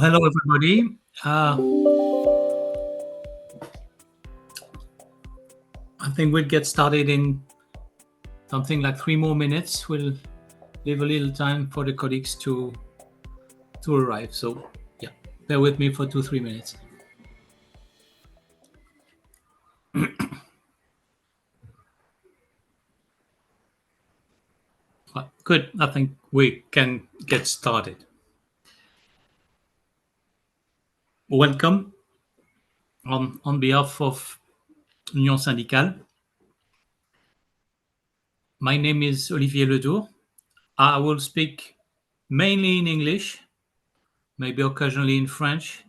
Hello, everybody. I think we'll get started in something like 3 more minutes. We'll leave a little time for the colleagues to arrive. So, yeah, bear with me for 2-3 minutes. Good. I think we can get started. Welcome on behalf of Union Syndicale. My name is Olivier le Dour. I will speak mainly in English, maybe occasionally in French.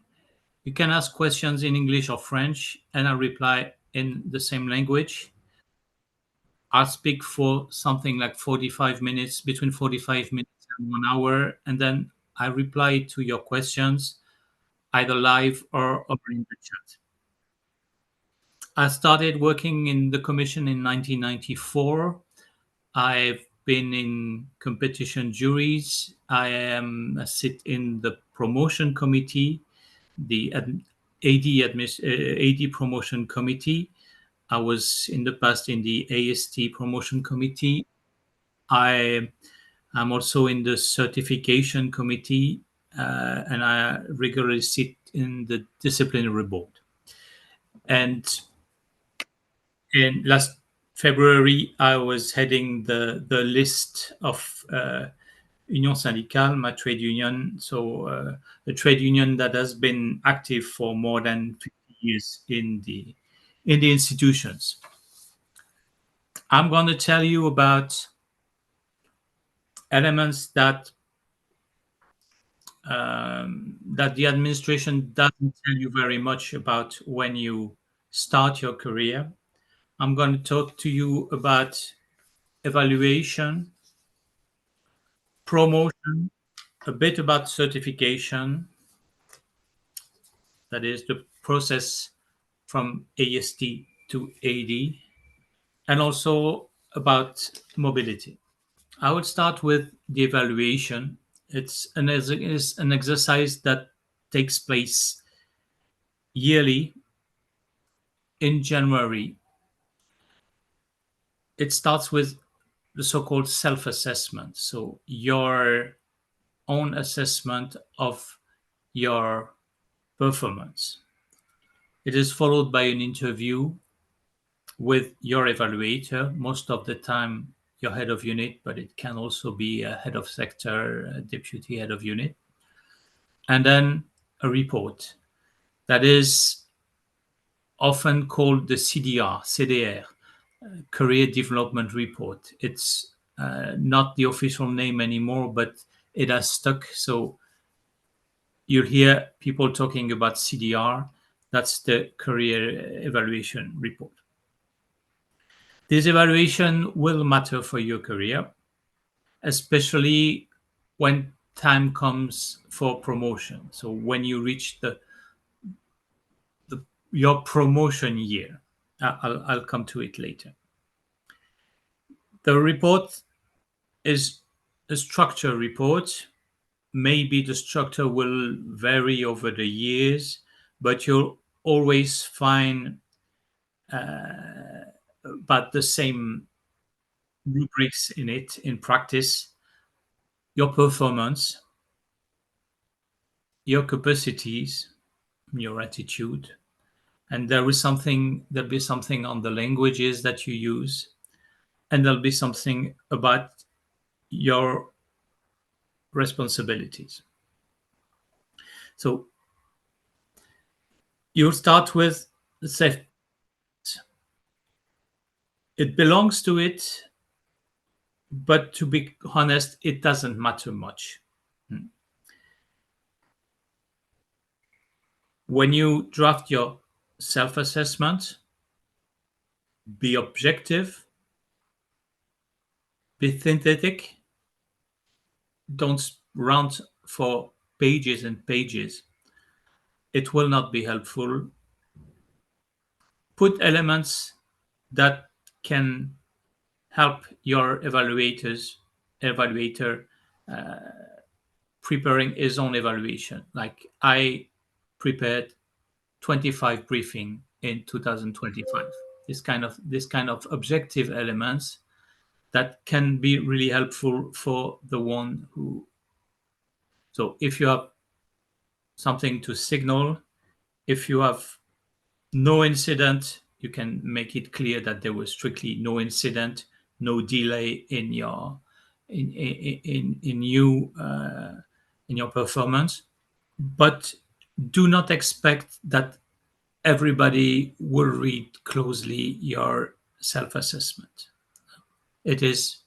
You can ask questions in English or French, and I reply in the same language. I'll speak for something like 45 minutes, between 45 minutes and 1 hour, and then I reply to your questions, either live or in the chat. I started working in the Commission in 1994. I've been in competition juries. I sit in the promotion committee, the AD promotion committee. I was in the past in the AST promotion committee. I am also in the certification committee, and I regularly sit in the disciplinary board. And in last February, I was heading the list of Union Syndicale, my trade union. So a trade union that has been active for more than 50 years in the institutions. I'm going to tell you about elements that the administration doesn't tell you very much about when you start your career. I'm going to talk to you about evaluation, promotion, a bit about certification, that is the process from AST to AD, and also about mobility. I would start with the evaluation. It's an exercise that takes place yearly in January. It starts with the so-called self-assessment. So your own assessment of your performance. It is followed by an interview with your evaluator, most of the time your head of unit, but it can also be a head of sector, a deputy head of unit. And then a report that is often called the CDR, Career Development Report. It's not the official name anymore, but it has stuck. So you'll hear people talking about CDR. That's the Career Evaluation Report. This evaluation will matter for your career, especially when time comes for promotion. So when you reach your promotion year, I'll come to it later. The report is a structure report. Maybe the structure will vary over the years, but you'll always find about the same rubrics in it in practice: your performance, your capacities, your attitude, and there'll be something on the languages that you use, and there'll be something about your responsibilities. So you'll start with the safe. It belongs to it, but to be honest, it doesn't matter much. When you draft your self-assessment, be objective, be synthetic, don't rant for pages and pages. It will not be helpful. Put elements that can help your evaluator preparing his own evaluation. Like I prepared 25 briefing in 2025. This kind of objective elements that can be really helpful for the one who. So if you have something to signal, if you have no incident, you can make it clear that there was strictly no incident, no delay in your in you in your performance. But do not expect that everybody will read closely your self-assessment. It is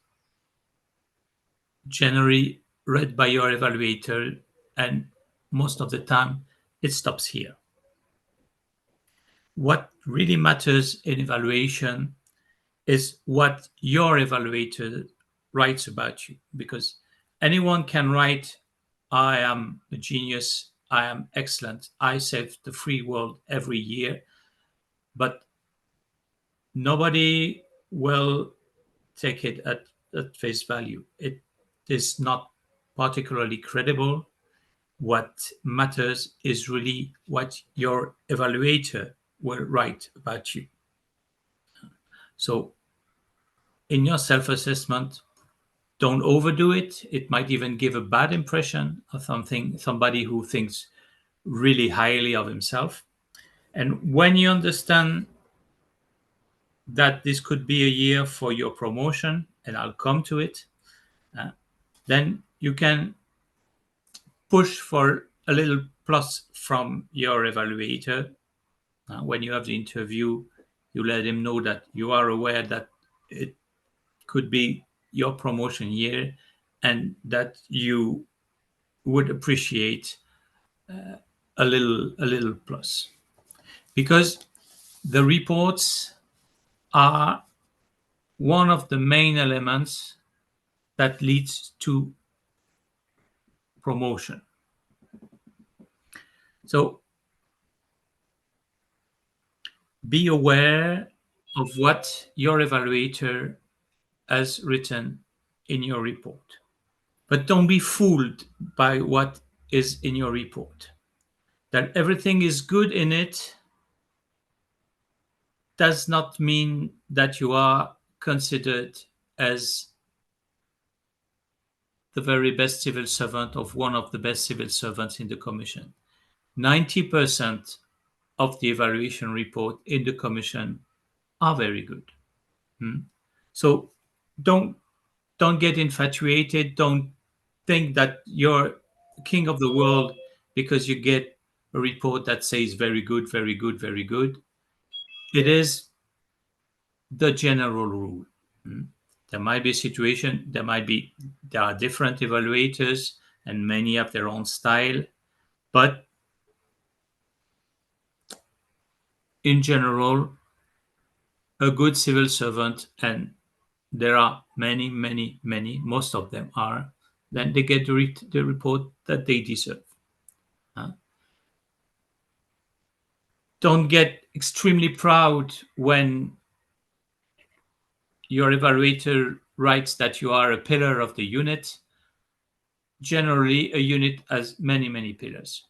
generally read by your evaluator, and most of the time it stops here. What really matters in evaluation is what your evaluator writes about you, because anyone can write, I am a genius, I am excellent, I save the free world every year, but nobody will take it at face value. It is not particularly credible. What matters is really what your evaluator will write about you. So in your self-assessment, don't overdo it. It might even give a bad impression of somebody who thinks really highly of himself. And when you understand that this could be a year for your promotion, and I'll come to it, then you can push for a little plus from your evaluator. When you have the interview, you let him know that you are aware that it could be your promotion year and that you would appreciate a little plus, because the reports are one of the main elements that leads to promotion. So be aware of what your evaluator has written in your report, but don't be fooled by what is in your report. That everything is good in it does not mean that you are considered as the very best civil servant of one of the best civil servants in the commission. 90% of the evaluation report in the commission are very good. So don't get infatuated. Don't think that you're king of the world because you get a report that says very good, very good, very good. It is the general rule. There might be a situation, there are different evaluators and many have their own style, but in general, a good civil servant, and there are many, most of them are, then they get the report that they deserve. Don't get extremely proud when your evaluator writes that you are a pillar of the unit. Generally, a unit has many pillars.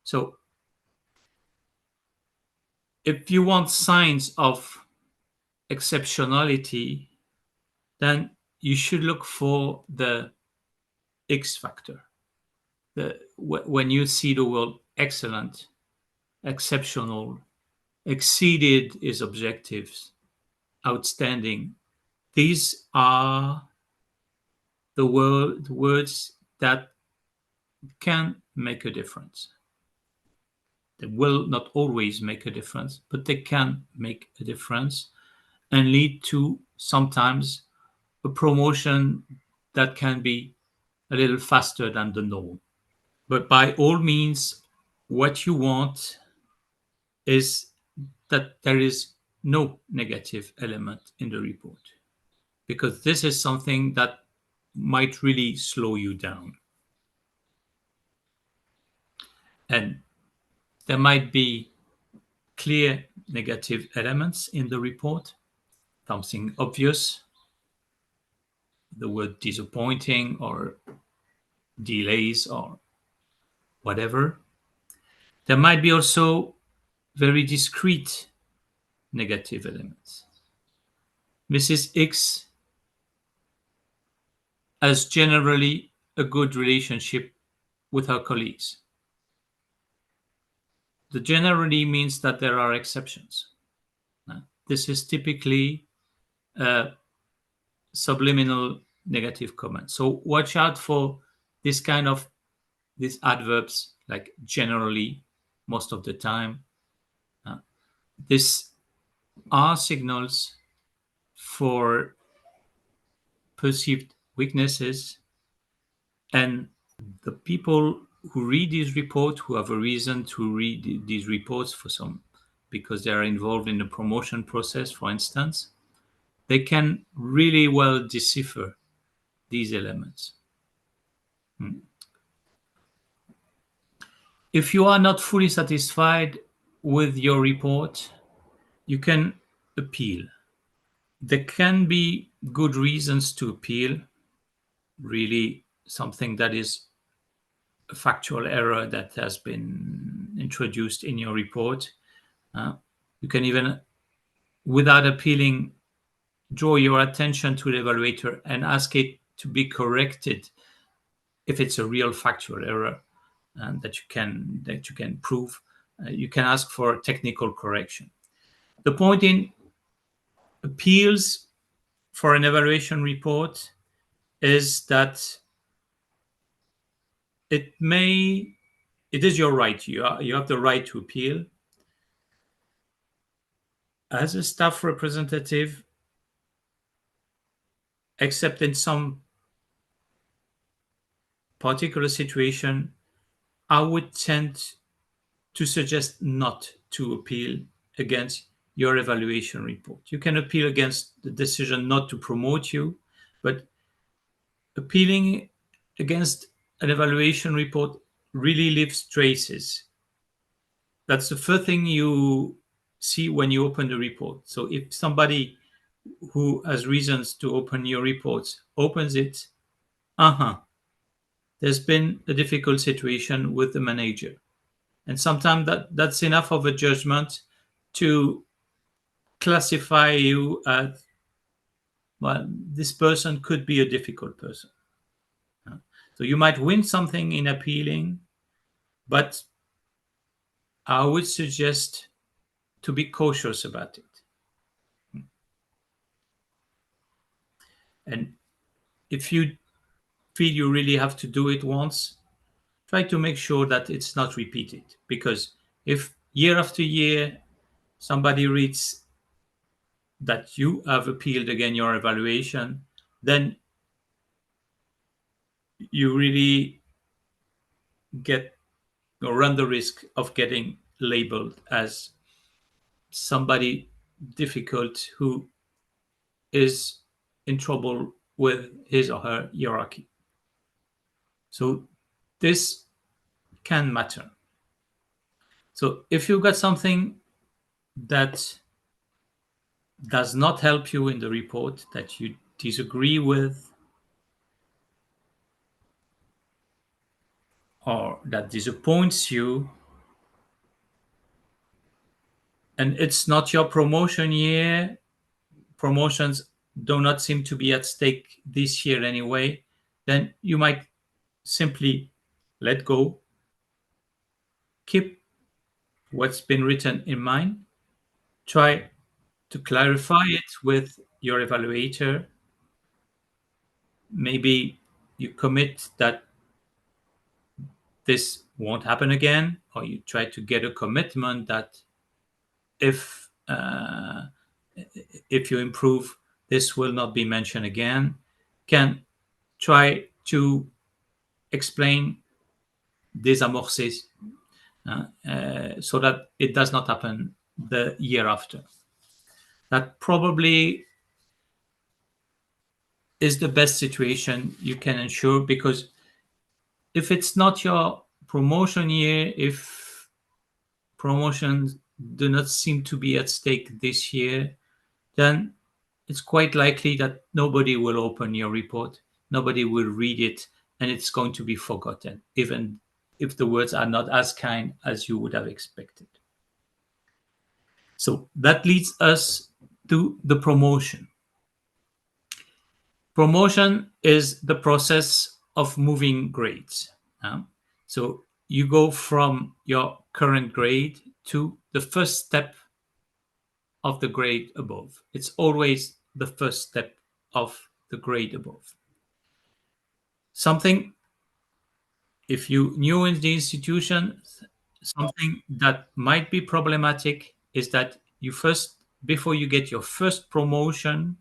So if you want signs of exceptionality, then you should look for the X factor. When you see the word excellent, exceptional, exceeded his objectives, outstanding, these are the words that can make a difference. They will not always make a difference, but they can make a difference and lead to sometimes a promotion that can be a little faster than the norm. But by all means, what you want is that there is no negative element in the report, because this is something that might really slow you down. And there might be clear negative elements in the report, something obvious, the word disappointing or delays or whatever. There might be also very discrete negative elements. Mrs. X has generally a good relationship with her colleagues. The generally means that there are exceptions. This is typically a subliminal negative comment. So watch out for this kind of these adverbs like generally, most of the time. These are signals for perceived weaknesses, and the people who read these reports, who have a reason to read these reports for some, because they are involved in the promotion process, for instance, they can really well decipher these elements. If you are not fully satisfied with your report, you can appeal. There can be good reasons to appeal, really something that is a factual error that has been introduced in your report. You can even, without appealing, draw your attention to the evaluator and ask it to be corrected if it's a real factual error that you can prove. You can ask for technical correction. The point in appeals for an evaluation report is that it is your right. You have the right to appeal. As a staff representative, except in some particular situation, I would tend to suggest not to appeal against your evaluation report. You can appeal against the decision not to promote you, but appealing against an evaluation report really leaves traces. That's the first thing you see when you open the report. So if somebody who has reasons to open your reports opens it, there's been a difficult situation with the manager. And sometimes that's enough of a judgment to classify you as, well, this person could be a difficult person. So you might win something in appealing, but I would suggest to be cautious about it. And if you feel you really have to do it once, try to make sure that it's not repeated. Because if year after year somebody reads that you have appealed again your evaluation, then you really get or run the risk of getting labeled as somebody difficult who is in trouble with his or her hierarchy. So this can matter. So if you've got something that does not help you in the report, that you disagree with, or that disappoints you, and it's not your promotion year, promotions do not seem to be at stake this year anyway, then you might simply let go, keep what's been written in mind, try to clarify it with your evaluator. Maybe you commit that this won't happen again, or you try to get a commitment that if you improve, this will not be mentioned again. Can try to explain, désamorcer, so that it does not happen the year after. That probably is the best situation you can ensure, because if it's not your promotion year, if promotions do not seem to be at stake this year, then it's quite likely that nobody will open your report, nobody will read it, and it's going to be forgotten, even if the words are not as kind as you would have expected. So that leads us to the promotion. Promotion is the process of moving grades. So you go from your current grade to the first step of the grade above. It's always the first step of the grade above. Something, if you new in the institution, something that might be problematic is that you first, before you get your first promotion,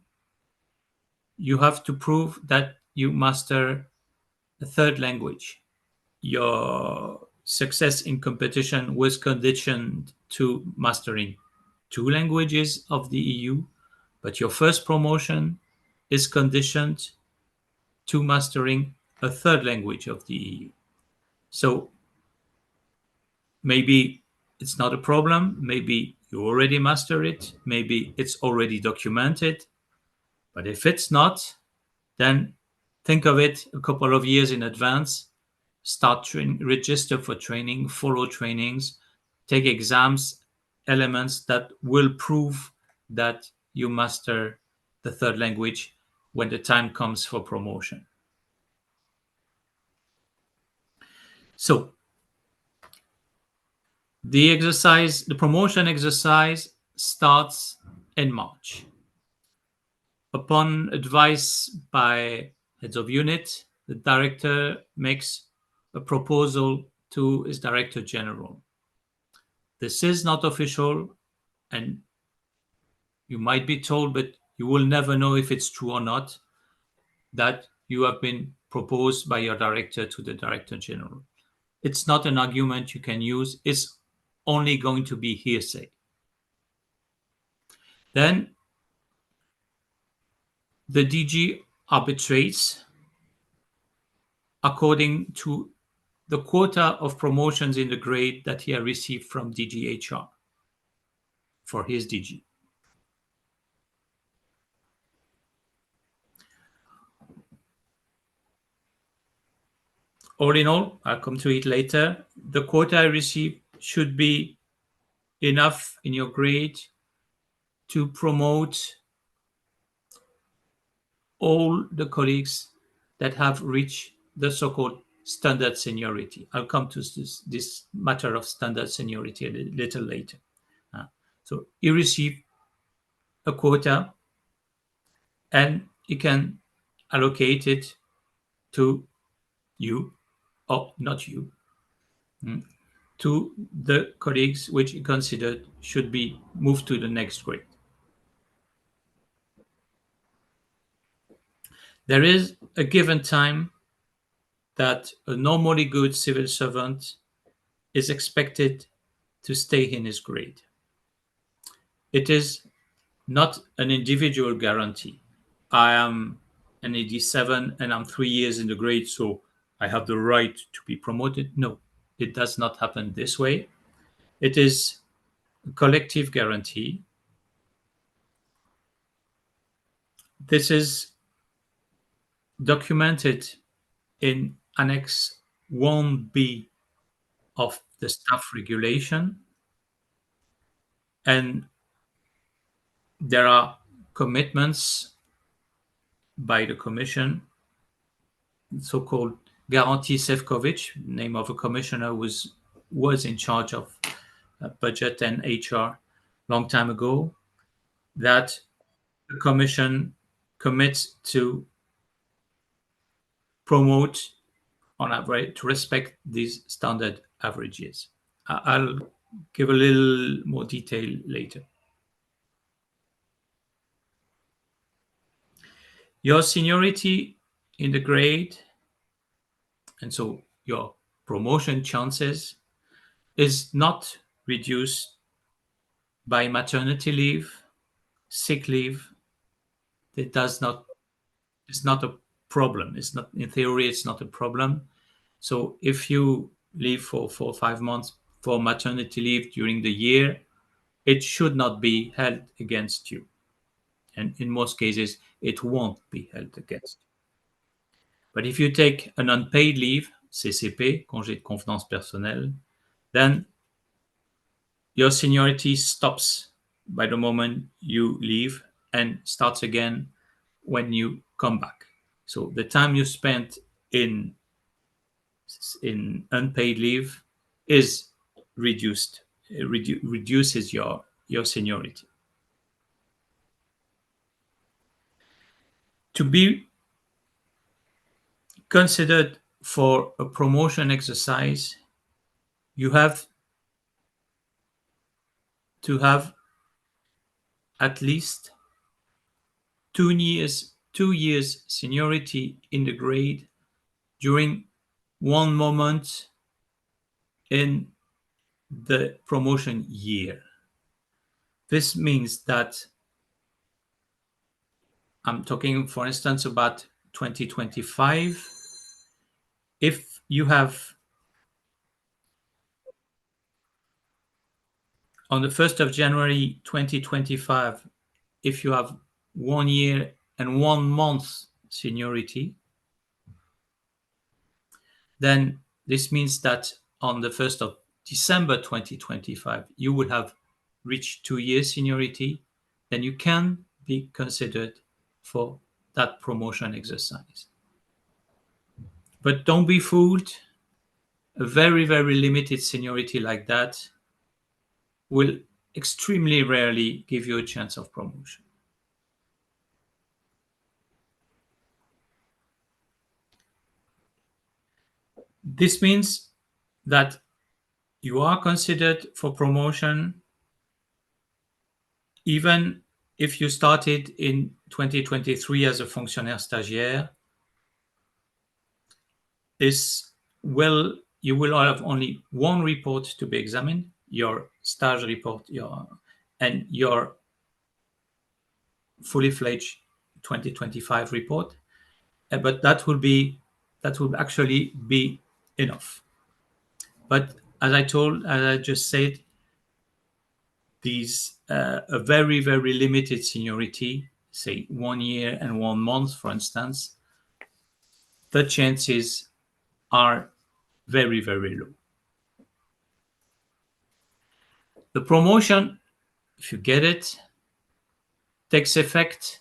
you have to prove that you master a third language. Your success in competition was conditioned to mastering two languages of the EU, but your first promotion is conditioned to mastering a third language of the EU. So maybe it's not a problem. Maybe you already master it. Maybe it's already documented. But if it's not, then think of it a couple of years in advance. Start register for training, follow trainings, take exams, elements that will prove that you master the third language when the time comes for promotion. So the promotion exercise starts in March. Upon advice by heads of unit, the director makes a proposal to his director general. This is not official, and you might be told, but you will never know if it's true or not, that you have been proposed by your director to the director general. It's not an argument you can use. It's only going to be hearsay. Then the DG arbitrates according to the quota of promotions in the grade that he had received from DGHR for his DG. All in all, I'll come to it later, the quota I received should be enough in your grade to promote all the colleagues that have reached the so-called standard seniority. I'll come to this matter of standard seniority a little later. So you receive a quota and you can allocate it to you, or not you, to the colleagues which you considered should be moved to the next grade. There is a given time that a normally good civil servant is expected to stay in his grade. It is not an individual guarantee. I am an 87 and I'm 3 years in the grade, so I have the right to be promoted. No, it does not happen this way. It is a collective guarantee. This is documented in Annex 1B of the staff regulation, and there are commitments by the Commission, so-called Guarantee Sefcovic, name of a commissioner was in charge of budget and HR long time ago, that the Commission commits to promote on average, to respect these standard averages. I'll give a little more detail later. Your seniority in the grade, and so your promotion chances, is not reduced by maternity leave, sick leave. It does not, it's not a problem. It's not, in theory, it's not a problem. So if you leave for 4 or 5 months for maternity leave during the year, it should not be held against you. And in most cases, it won't be held against you. But if you take an unpaid leave, CCP, congé de convenance personnelle, then your seniority stops by the moment you leave and starts again when you come back. So the time you spent in unpaid leave is reduced. It reduces your seniority. To be considered for a promotion exercise, you have to have at least 2 years seniority in the grade during one moment in the promotion year. This means that I'm talking, for instance, about 2025. If you have, on the 1st of January 2025, if you have 1 year and 1 month seniority, then this means that on the 1st of December 2025, you will have reached 2 years seniority, then you can be considered for that promotion exercise. But don't be fooled. A very, very limited seniority like that will extremely rarely give you a chance of promotion. This means that you are considered for promotion even if you started in 2023 as a fonctionnaire stagiaire. You will have only one report to be examined, your stage report, and your fully fledged 2025 report. But that will actually be enough. But as I just said, these a very, very limited seniority, say 1 year and 1 month, for instance, the chances are very, very low. The promotion, if you get it, takes effect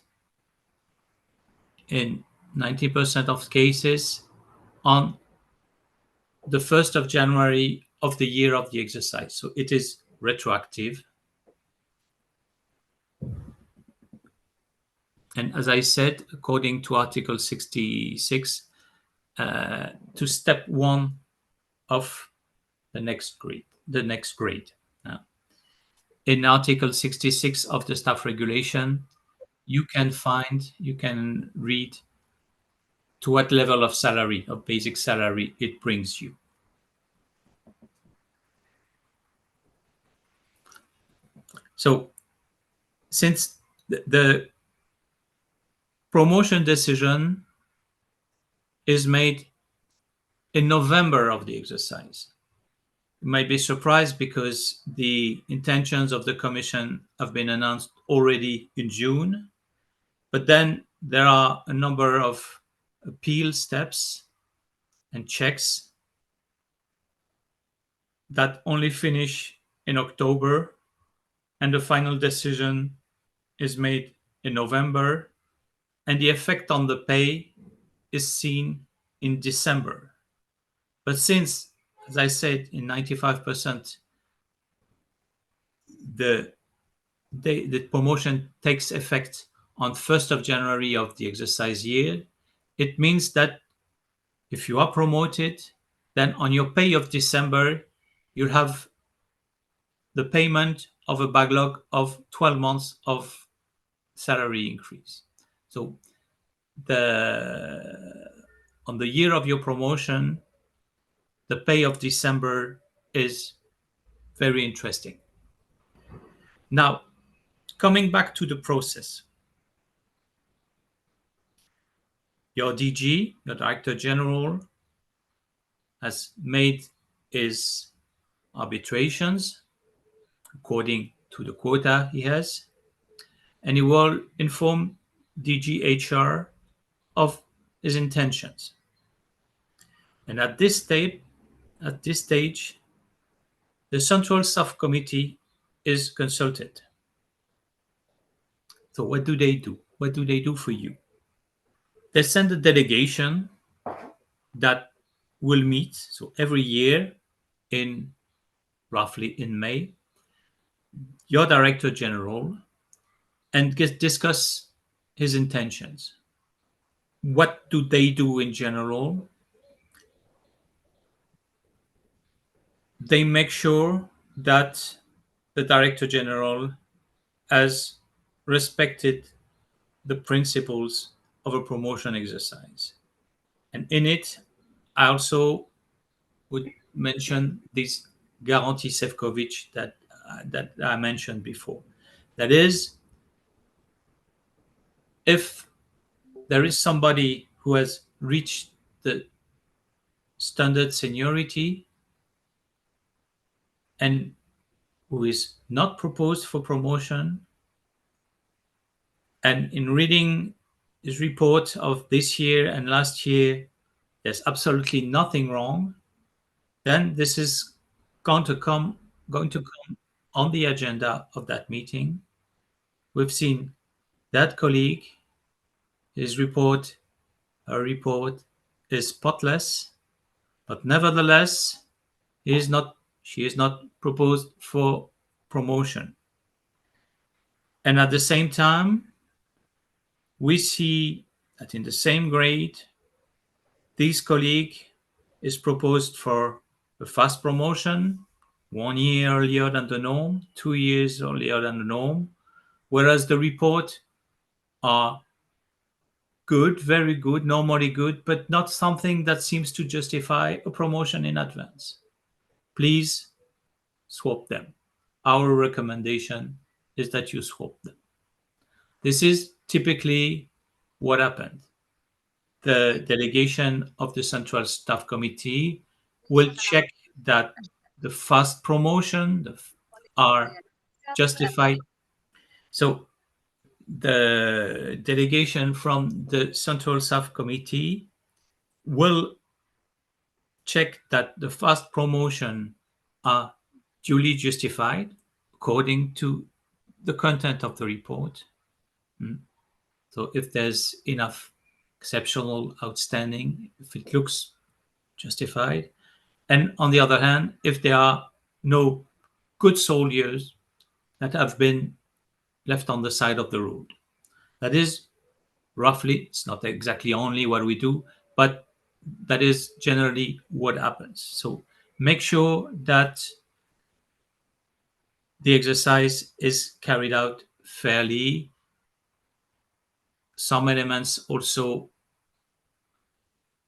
in 90% of cases on the 1st of January of the year of the exercise. So it is retroactive. And as I said, according to Article 66, to step 1 of the next grade. In Article 66 of the staff regulation, you can read to what level of salary, of basic salary, it brings you. So since the promotion decision is made in November of the exercise, you might be surprised because the intentions of the Commission have been announced already in June, but then there are a number of appeal steps and checks that only finish in October, and the final decision is made in November, and the effect on the pay is seen in December. But since, as I said, in 95%, the promotion takes effect on 1st of January of the exercise year, it means that if you are promoted, then on your pay of December, you'll have the payment of a backlog of 12 months of salary increase. So on the year of your promotion, the pay of December is very interesting. Now, coming back to the process. Your DG, your Director General, has made his arbitrations according to the quota he has, and he will inform DG HR of his intentions. And at this stage, the Central Staff Committee is consulted. So what do they do? What do they do for you? They send a delegation that will meet, so every year in roughly in May, your Director General, and discuss his intentions. What do they do in general? They make sure that the Director General has respected the principles of a promotion exercise. And in it, I also would mention this guarantee Sefcovic that I mentioned before. That is, if there is somebody who has reached the standard seniority and who is not proposed for promotion, and in reading his report of this year and last year, there's absolutely nothing wrong, then this is going to come on the agenda of that meeting. We've seen that colleague, his report, her report is spotless, but nevertheless, she is not proposed for promotion. And at the same time, we see that in the same grade, this colleague is proposed for a fast promotion, 1 year earlier than the norm, 2 years earlier than the norm, whereas the report are good, very good, normally good, but not something that seems to justify a promotion in advance. Please swap them. Our recommendation is that you swap them. This is typically what happened. The delegation of the Central Staff Committee will check that the fast promotion are justified. So the delegation from the Central Staff Committee will check that the fast promotion are duly justified according to the content of the report. So if there's enough exceptional, outstanding, if it looks justified, and on the other hand, if there are no good soldiers that have been left on the side of the road. That is roughly, it's not exactly only what we do, but that is generally what happens. So make sure that the exercise is carried out fairly. Some elements also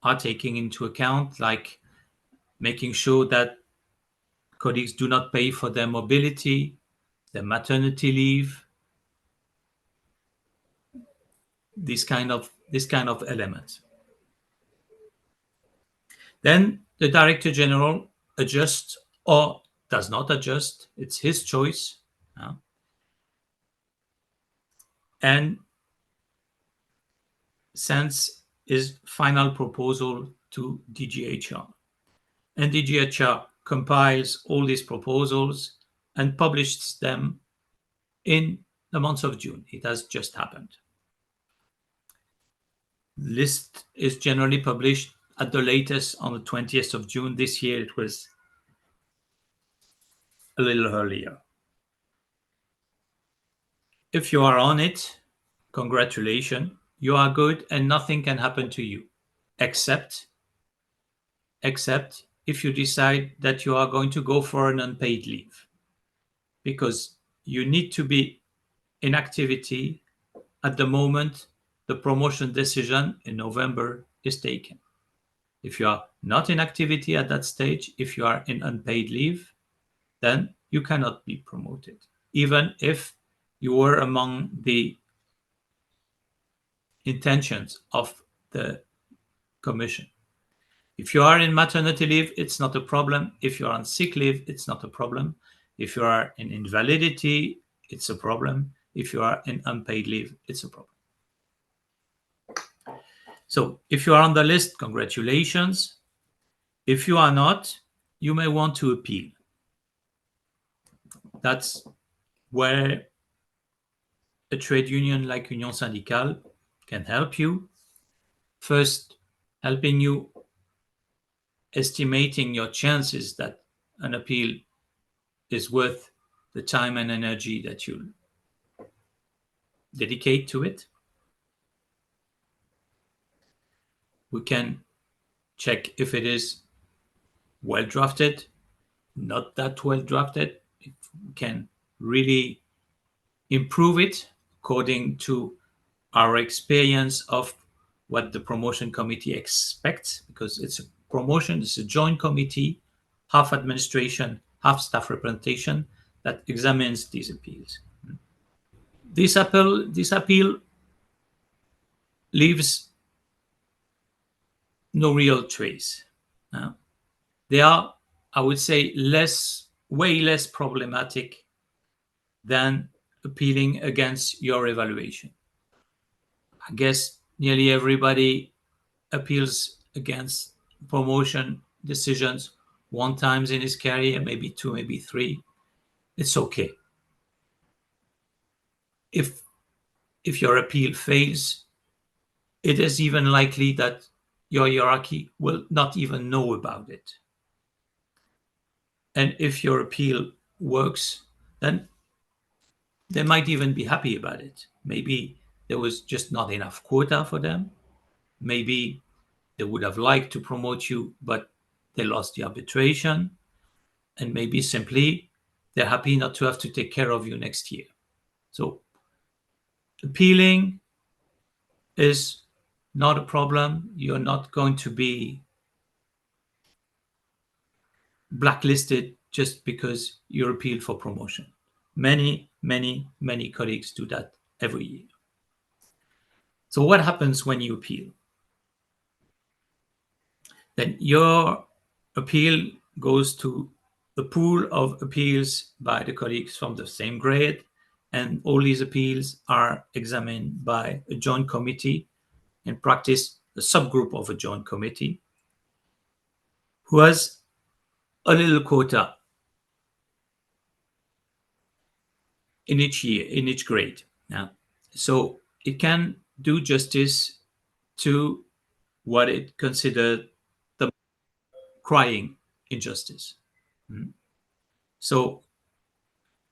are taking into account, like making sure that colleagues do not pay for their mobility, their maternity leave, this kind of elements. Then the Director General adjusts or does not adjust. It's his choice. And sends his final proposal to DGHR. And DGHR compiles all these proposals and publishes them in the month of June. It has just happened. The list is generally published at the latest on the 20th of June. This year it was a little earlier. If you are on it, congratulations, you are good and nothing can happen to you, except if you decide that you are going to go for an unpaid leave, because you need to be in activity at the moment the promotion decision in November is taken. If you are not in activity at that stage, if you are in unpaid leave, then you cannot be promoted, even if you were among the intentions of the commission. If you are in maternity leave, it's not a problem. If you're on sick leave, it's not a problem. If you are in invalidity, it's a problem. If you are in unpaid leave, it's a problem. So if you are on the list, congratulations. If you are not, you may want to appeal. That's where a trade union like Union Syndicale can help you. First, helping you estimating your chances that an appeal is worth the time and energy that you dedicate to it. We can check if it is well drafted, not that well drafted. If we can really improve it according to our experience of what the promotion committee expects, because it's a promotion, it's a joint committee, half administration, half staff representation, that examines these appeals. This appeal leaves no real trace. They are, I would say, way less problematic than appealing against your evaluation. I guess nearly everybody appeals against promotion decisions one times in his career, maybe two, maybe three. It's okay. If your appeal fails, it is even likely that your hierarchy will not even know about it. And if your appeal works, then they might even be happy about it. Maybe there was just not enough quota for them. Maybe they would have liked to promote you, but they lost the arbitration. And maybe simply they're happy not to have to take care of you next year. So appealing is not a problem. You're not going to be blacklisted just because you appeal for promotion. Many, many, many colleagues do that every year. So what happens when you appeal? Then your appeal goes to the pool of appeals by the colleagues from the same grade, and all these appeals are examined by a joint committee, in practice a subgroup of a joint committee, who has a little quota in each year, in each grade. Now, so it can do justice to what it considered the crying injustice. So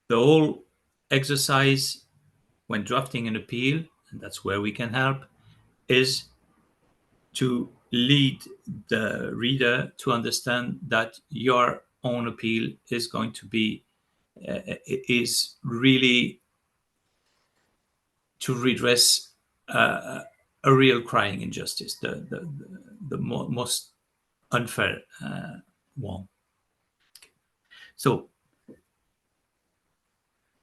the whole exercise when drafting an appeal, and that's where we can help, is to lead the reader to understand that your own appeal is going to be is really to redress a real crying injustice, the most unfair one. So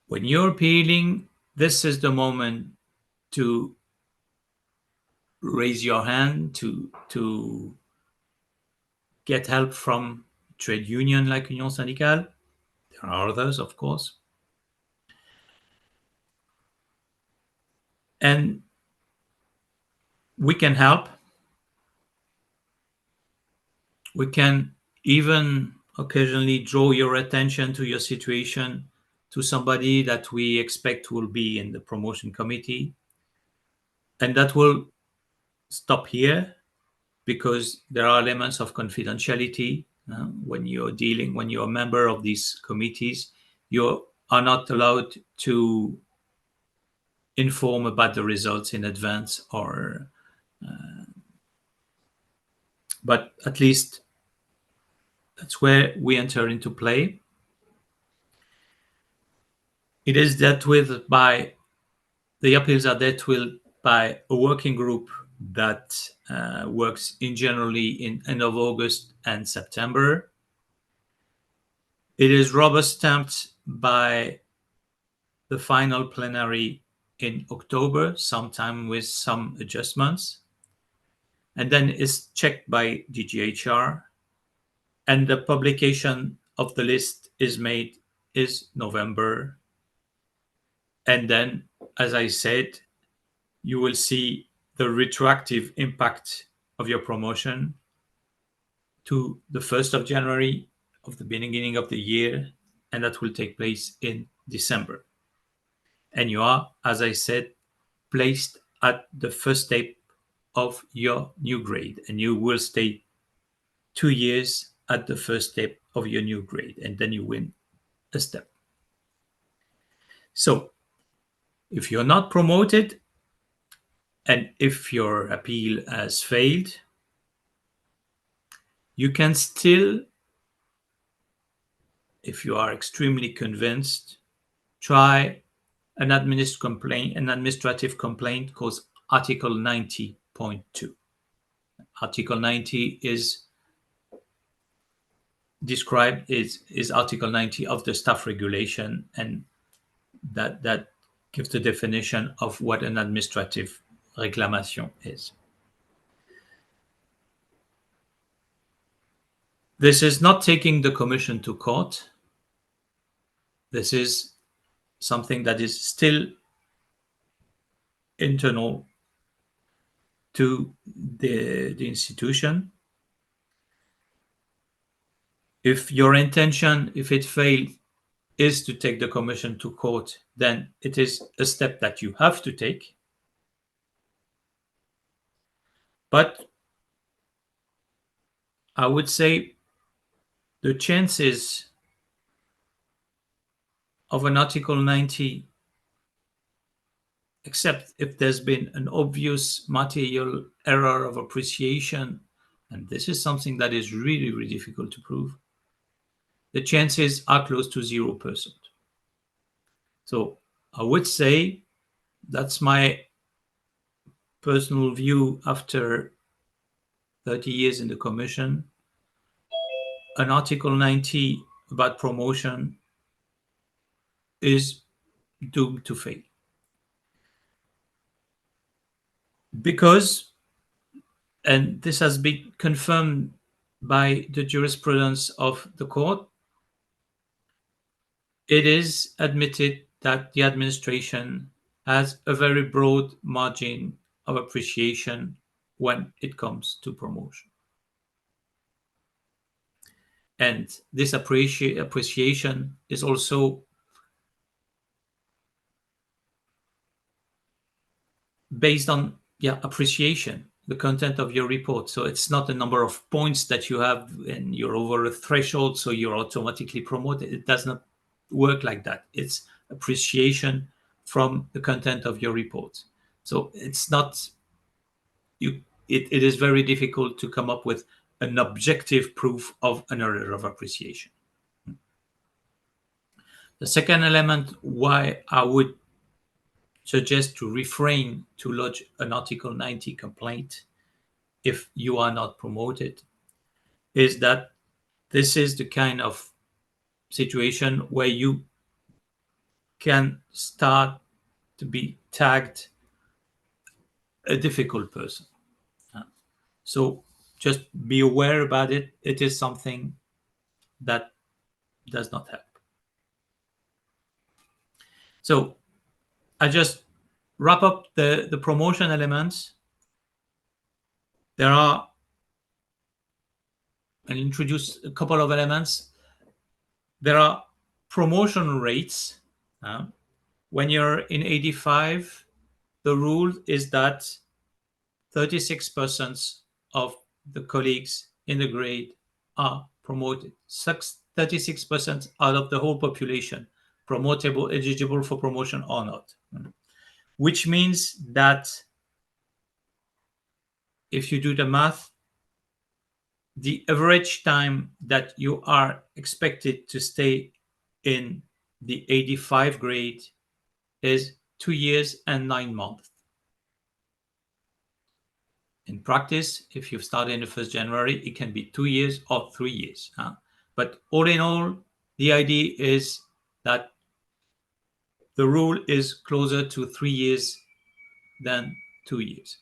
when you're appealing, this is the moment to raise your hand, to get help from trade union like Union Syndicale. There are others, of course. And we can help. We can even occasionally draw your attention to your situation to somebody that we expect will be in the promotion committee. And that will stop here, because there are elements of confidentiality. When you're a member of these committees, you are not allowed to inform about the results in advance, but at least that's where we enter into play. It is dealt with by the appeals are dealt with by a working group that works generally in end of August and September. It is rubber stamped by the final plenary in October, sometime with some adjustments, and then is checked by DGHR, and the publication of the list is November. And then, as I said, you will see the retroactive impact of your promotion to the 1st of January of the beginning of the year, and that will take place in December. And you are, as I said, placed at the first step of your new grade, and you will stay 2 years at the first step of your new grade, and then you win a step. So if you're not promoted, and if your appeal has failed, you can still, if you are extremely convinced, try an administrative complaint called Article 90.2. Article 90 is described is Article 90 of the staff regulation, and that gives the definition of what an administrative réclamation is. This is not taking the commission to court. This is something that is still internal to the institution. If your intention, if it failed, is to take the commission to court, then it is a step that you have to take. But I would say the chances of an Article 90, except if there's been an obvious material error of appreciation, and this is something that is really, really difficult to prove, the chances are close to 0%. So I would say, that's my personal view after 30 years in the commission, an Article 90 about promotion is doomed to fail. Because, and this has been confirmed by the jurisprudence of the court, it is admitted that the administration has a very broad margin of appreciation when it comes to promotion. And this appreciation is also based on appreciation, the content of your report. So it's not the number of points that you have and you're over a threshold, so you're automatically promoted. It does not work like that. It's appreciation from the content of your report. So it's not it is very difficult to come up with an objective proof of an error of appreciation. The second element why I would suggest to refrain to lodge an Article 90 complaint if you are not promoted is that this is the kind of situation where you can start to be tagged a difficult person. So just be aware about it. It is something that does not help. So I just wrap up the promotion elements. There are, and introduce a couple of elements. There are promotion rates. When you're in 85, the rule is that 36% of the colleagues in the grade are promoted. 36% out of the whole population, promotable, eligible for promotion or not. Which means that if you do the math, the average time that you are expected to stay in the 85 grade is 2 years and 9 months. In practice, if you start in the 1st January, it can be 2 years or 3 years. But all in all, the idea is that the rule is closer to 3 years than 2 years.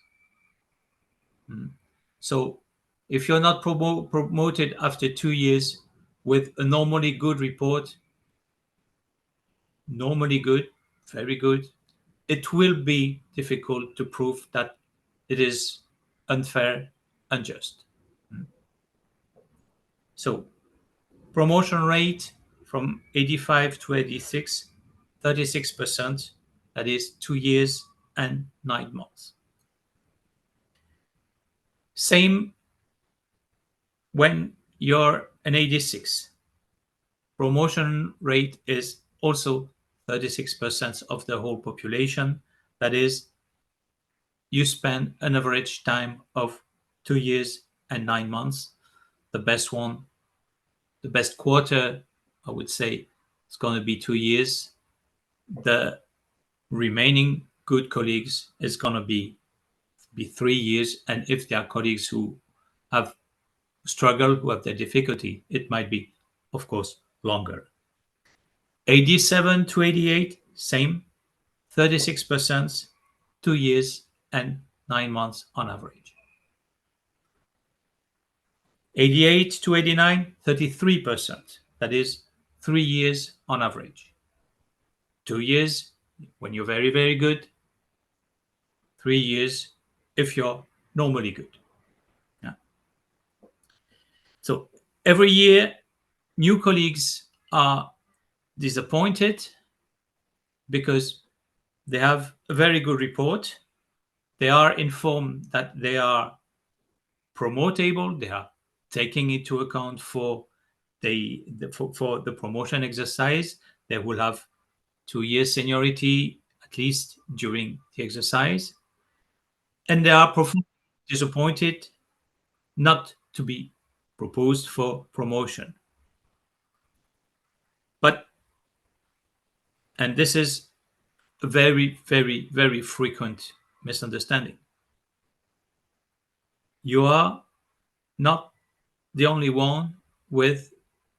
So if you're not promoted after 2 years with a normally good report, normally good, very good, it will be difficult to prove that it is unfair, unjust. So promotion rate from 85 to 86, 36%. That is 2 years and 9 months. Same when you're an 86. Promotion rate is also 36% of the whole population. That is, you spend an average time of 2 years and 9 months. The best one, the best quarter, I would say, is going to be 2 years. The remaining good colleagues is going to be 3 years. And if there are colleagues who have struggled, who have their difficulty, it might be, of course, longer. 87 to 88, same, 36%, 2 years and 9 months on average. 88 to 89, 33%. That is 3 years on average. 2 years when you're very, very good. 3 years if you're normally good. Yeah. So every year, new colleagues are disappointed because they have a very good report. They are informed that they are promotable. They are taking into account for the promotion exercise. They will have 2 years seniority at least during the exercise, and they are profoundly disappointed not to be proposed for promotion. But, and this is a very, very, very frequent misunderstanding, you are not the only one with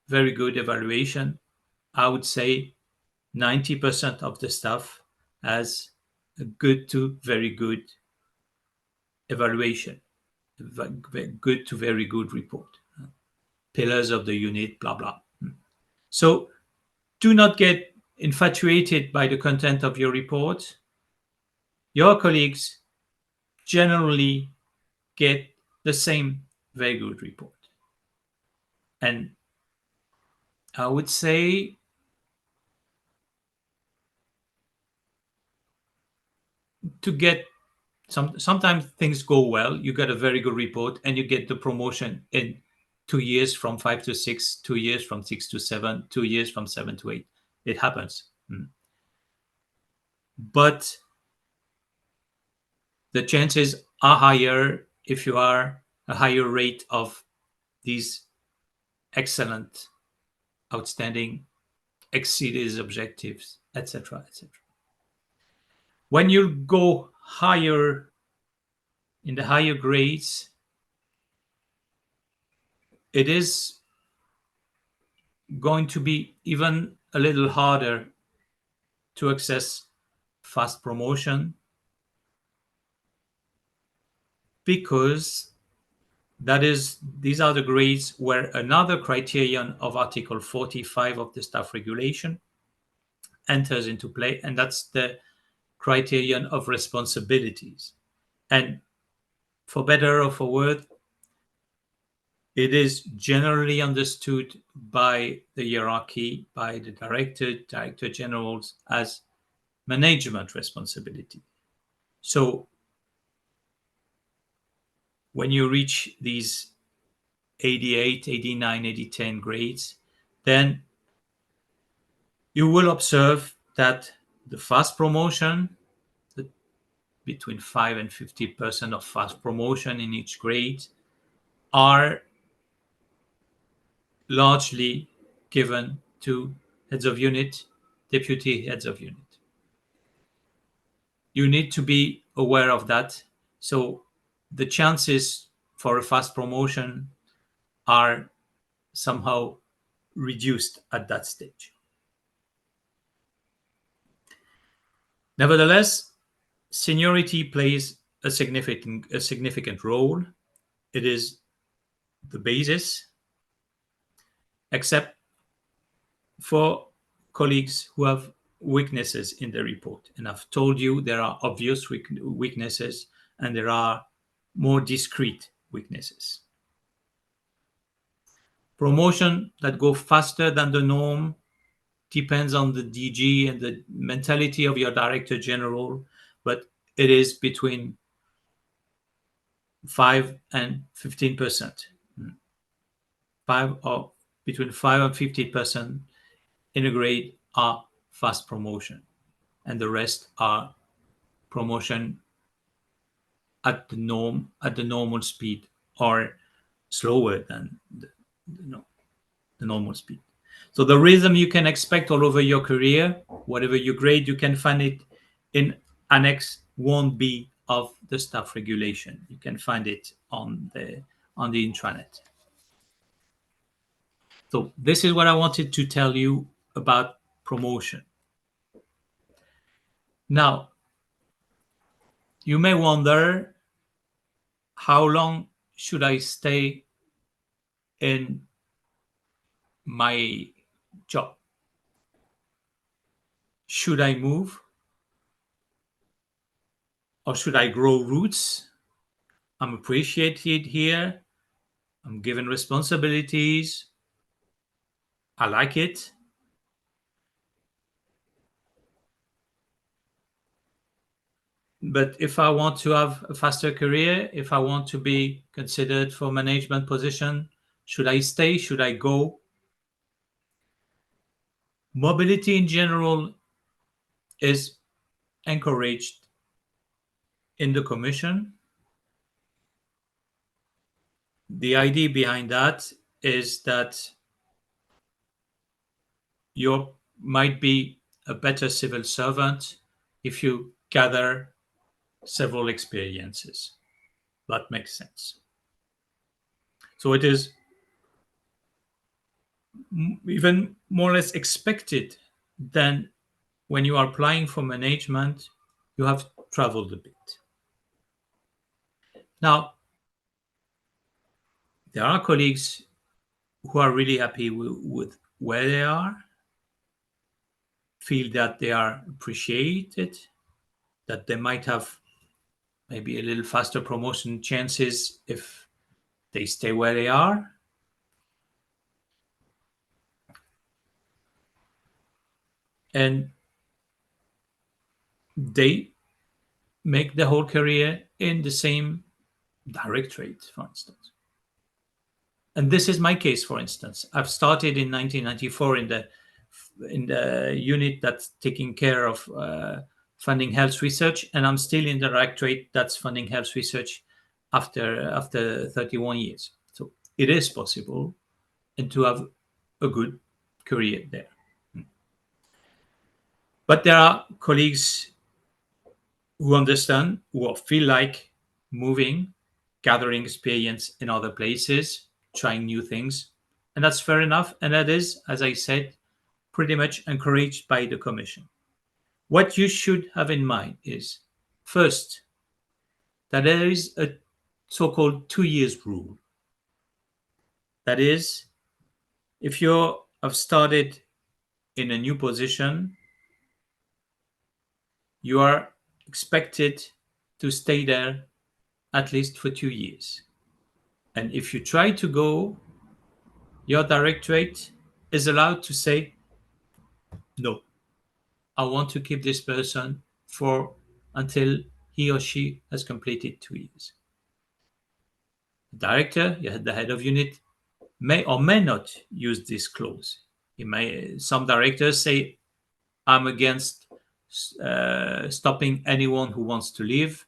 very good evaluation. I would say 90% of the staff has a good to very good evaluation, good to very good report, pillars of the unit, blah, blah. So do not get infatuated by the content of your report. Your colleagues generally get the same very good report. And I would say to get sometimes things go well, you get a very good report and you get the promotion in 2 years from 5 to 6, 2 years from 6 to 7, 2 years from 7 to 8. It happens. But the chances are higher if you are a higher rate of these excellent, outstanding, exceed his objectives, etc., etc. When you go higher in the higher grades, it is going to be even a little harder to access fast promotion, because these are the grades where another criterion of Article 45 of the staff regulation enters into play, and that's the criterion of responsibilities. And for better or for worse, it is generally understood by the hierarchy, by the director generals, as management responsibility. So when you reach these 88, 89, 80, grades, then you will observe that the fast promotion, between 5 and 50% of fast promotion in each grade, are largely given to heads of unit, deputy heads of unit. You need to be aware of that. So the chances for a fast promotion are somehow reduced at that stage. Nevertheless, seniority plays a significant role. It is the basis, except for colleagues who have weaknesses in the report. And I've told you there are obvious weaknesses and there are more discrete weaknesses. Promotion that go faster than the norm depends on the DG and the mentality of your director general, but it is between 5 and 15%. Between 5 and 50% in a grade are fast promotion, and the rest are promotion at the normal speed or slower than the normal speed. So the rhythm you can expect all over your career, whatever your grade, you can find it in Annex 1B of the staff regulation. You can find it on the intranet. So this is what I wanted to tell you about promotion. Now, you may wonder, how long should I stay in my job? Should I move? Or should I grow roots? I'm appreciated here. I'm given responsibilities. I like it. But if I want to have a faster career, if I want to be considered for management position, should I stay? Should I go? Mobility in general is encouraged in the commission. The idea behind that is that you might be a better civil servant if you gather several experiences. That makes sense. So it is even more or less expected than when you are applying for management, you have traveled a bit. Now, there are colleagues who are really happy with where they are, feel that they are appreciated, that they might have maybe a little faster promotion chances if they stay where they are. And they make the whole career in the same directorate, for instance. And this is my case, for instance. I've started in 1994 in the unit that's taking care of funding health research, and I'm still in the directorate that's funding health research after 31 years. So it is possible, and to have a good career there. But there are colleagues who understand, who feel like moving, gathering experience in other places, trying new things. And that's fair enough. And that is, as I said, pretty much encouraged by the commission. What you should have in mind is, first, that there is a so-called 2 years rule. That is, if you have started in a new position, you are expected to stay there at least for 2 years. And if you try to go, your directorate is allowed to say, no, I want to keep this person for until he or she has completed 2 years. The director, the head of unit, may or may not use this clause. Some directors say, I'm against stopping anyone who wants to leave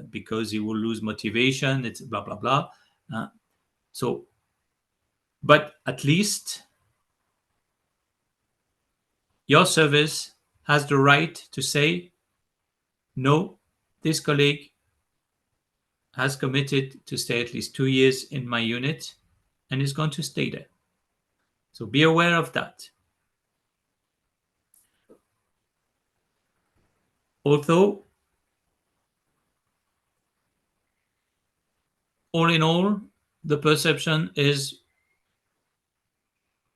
because he will lose motivation. It's blah, blah, blah. But at least your service has the right to say, no, this colleague has committed to stay at least 2 years in my unit and is going to stay there. So be aware of that. Although, all in all, the perception is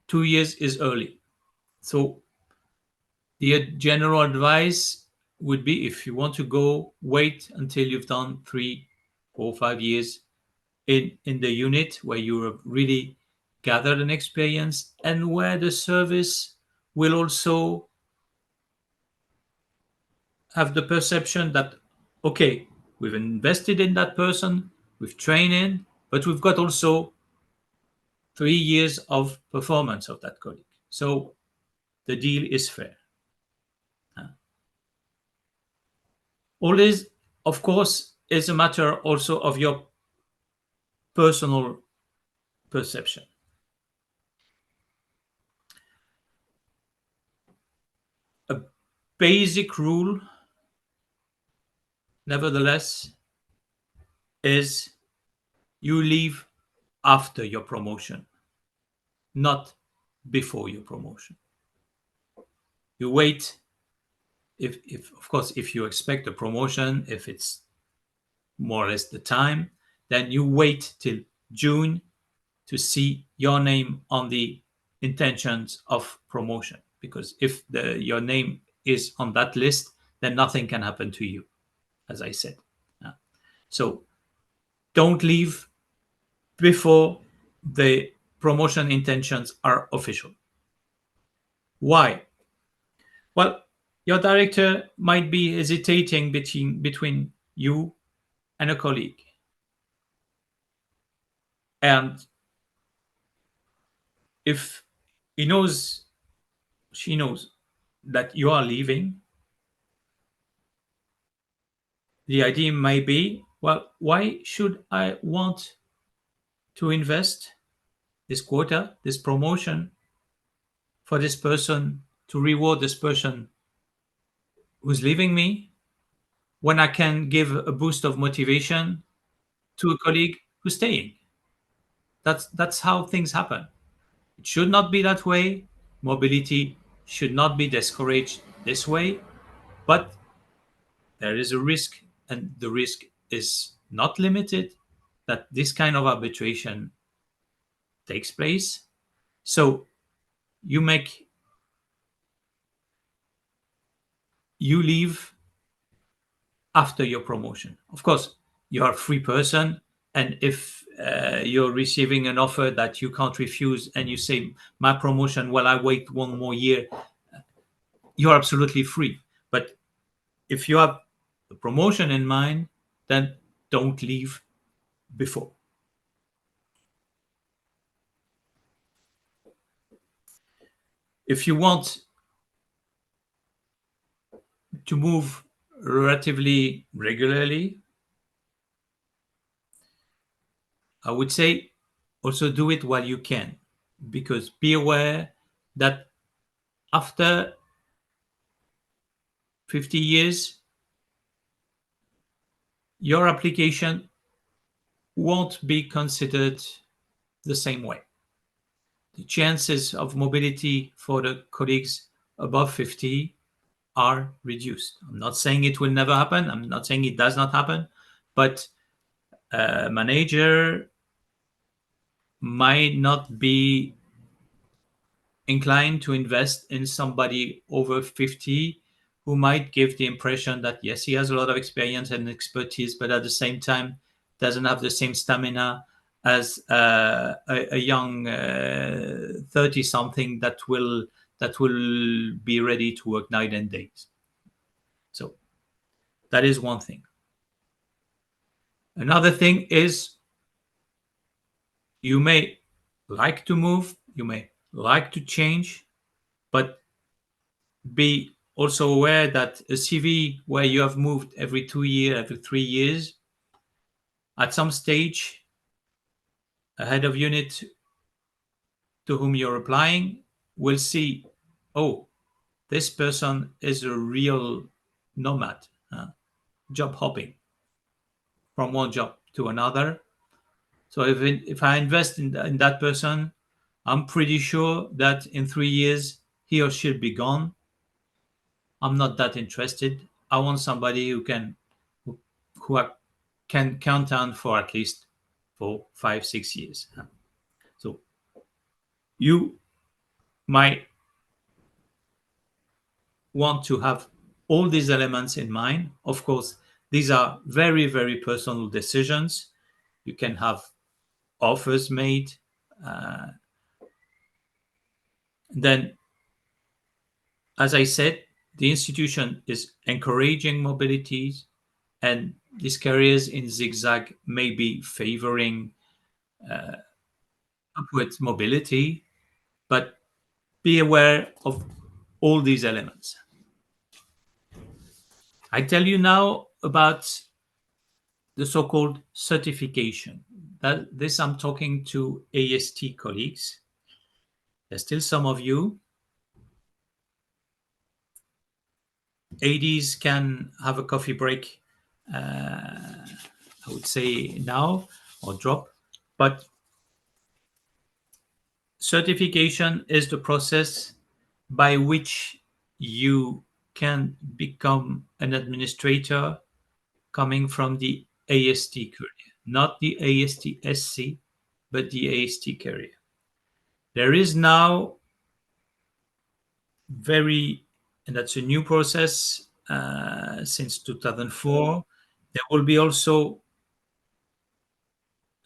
2 years is early. So the general advice would be, if you want to go, wait until you've done 3, 4, 5 years in the unit where you have really gathered an experience and where the service will also have the perception that, okay, we've invested in that person, we've trained in, but we've got also 3 years of performance of that colleague. So the deal is fair. All this, of course, is a matter also of your personal perception. A basic rule, nevertheless, is you leave after your promotion, not before your promotion. You wait, if of course, if you expect a promotion, if it's more or less the time, then you wait till June to see your name on the intentions of promotion. Because if your name is on that list, then nothing can happen to you, as I said. So don't leave before the promotion intentions are official. Why? Well, your director might be hesitating between you and a colleague. And if he knows, she knows that you are leaving, the idea may be, well, why should I want to invest this quota, this promotion for this person, to reward this person who's leaving me, when I can give a boost of motivation to a colleague who's staying? That's how things happen. It should not be that way. Mobility should not be discouraged this way, but there is a risk, and the risk is not limited, that this kind of arbitration takes place. So you leave after your promotion. Of course, you are a free person, and if you're receiving an offer that you can't refuse and you say, my promotion, well, I wait 1 more year, you're absolutely free. But if you have the promotion in mind, then don't leave before. If you want to move relatively regularly, I would say also do it while you can, because be aware that after 50 years, your application won't be considered the same way. The chances of mobility for the colleagues above 50 are reduced. I'm not saying it will never happen. I'm not saying it does not happen, but a manager might not be inclined to invest in somebody over 50 who might give the impression that, yes, he has a lot of experience and expertise, but at the same time doesn't have the same stamina as a young 30-something that will be ready to work night and days. So that is one thing. Another thing is, you may like to move, you may like to change, but be also aware that a CV where you have moved every 2 years, every 3 years, at some stage, a head of unit to whom you're applying will see, oh, this person is a real nomad, job hopping from one job to another. So if I invest in that person, I'm pretty sure that in 3 years he or she'll be gone. I'm not that interested. I want somebody who can count on for at least 4, 5, 6 years. So you might want to have all these elements in mind. Of course, these are very, very personal decisions. You can have offers made. Then, as I said, the institution is encouraging mobilities, and these careers in zigzag may be favoring upward mobility, but be aware of all these elements. I tell you now about the so-called certification. That this I'm talking to AST colleagues. There's still some of you. ADs can have a coffee break, I would say now, or drop. But certification is the process by which you can become an administrator coming from the AST career, not the AST SC, but the AST career. There is now and that's a new process since 2004. There will be also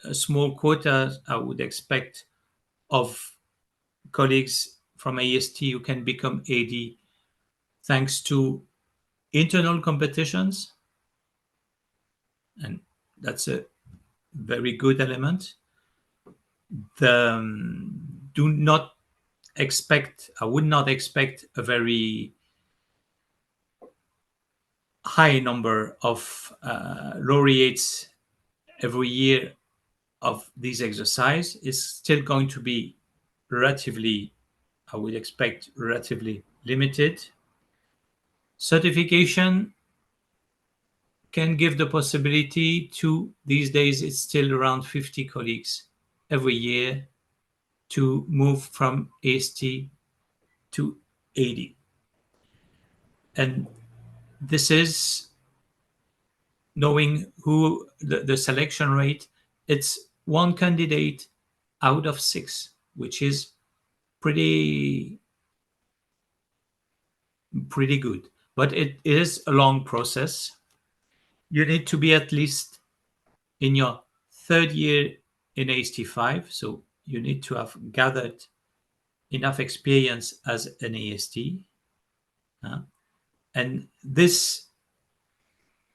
a small quota, I would expect, of colleagues from AST who can become AD thanks to internal competitions. And that's a very good element. Do not expect, I would not expect a very high number of laureates every year of this exercise. Is still going to be relatively, I would expect, relatively limited. Certification can give the possibility to, these days it's still around 50 colleagues every year to move from AST to AD. And this is knowing who the selection rate, it's one candidate out of 6, which is pretty good. But it is a long process. You need to be at least in your 3rd year in AST5, so you need to have gathered enough experience as an AST. And this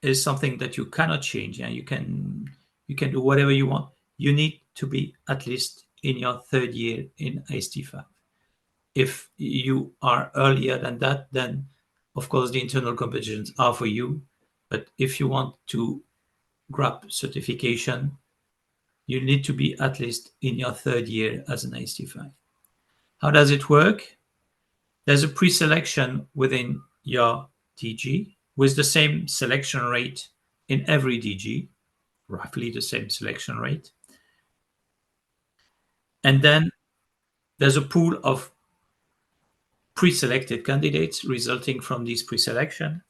is something that you cannot change. You can do whatever you want. You need to be at least in your 3rd year in AST5. If you are earlier than that, then of course the internal competitions are for you. But if you want to grab certification, you need to be at least in your 3rd year as an AST5. How does it work? There's a pre-selection within your DG with the same selection rate in every DG, roughly the same selection rate. And then there's a pool of pre-selected candidates resulting from this pre-selection.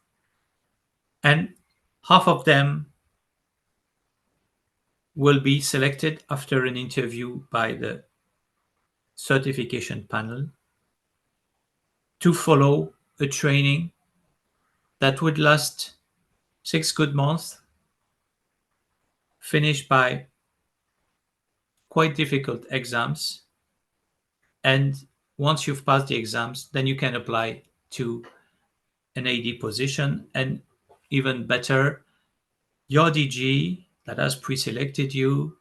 And half of them will be selected after an interview by the certification panel to follow a training that would last 6 good months, finished by quite difficult exams. And once you've passed the exams, then you can apply to an AD position. And even better, your DG that has pre-selected you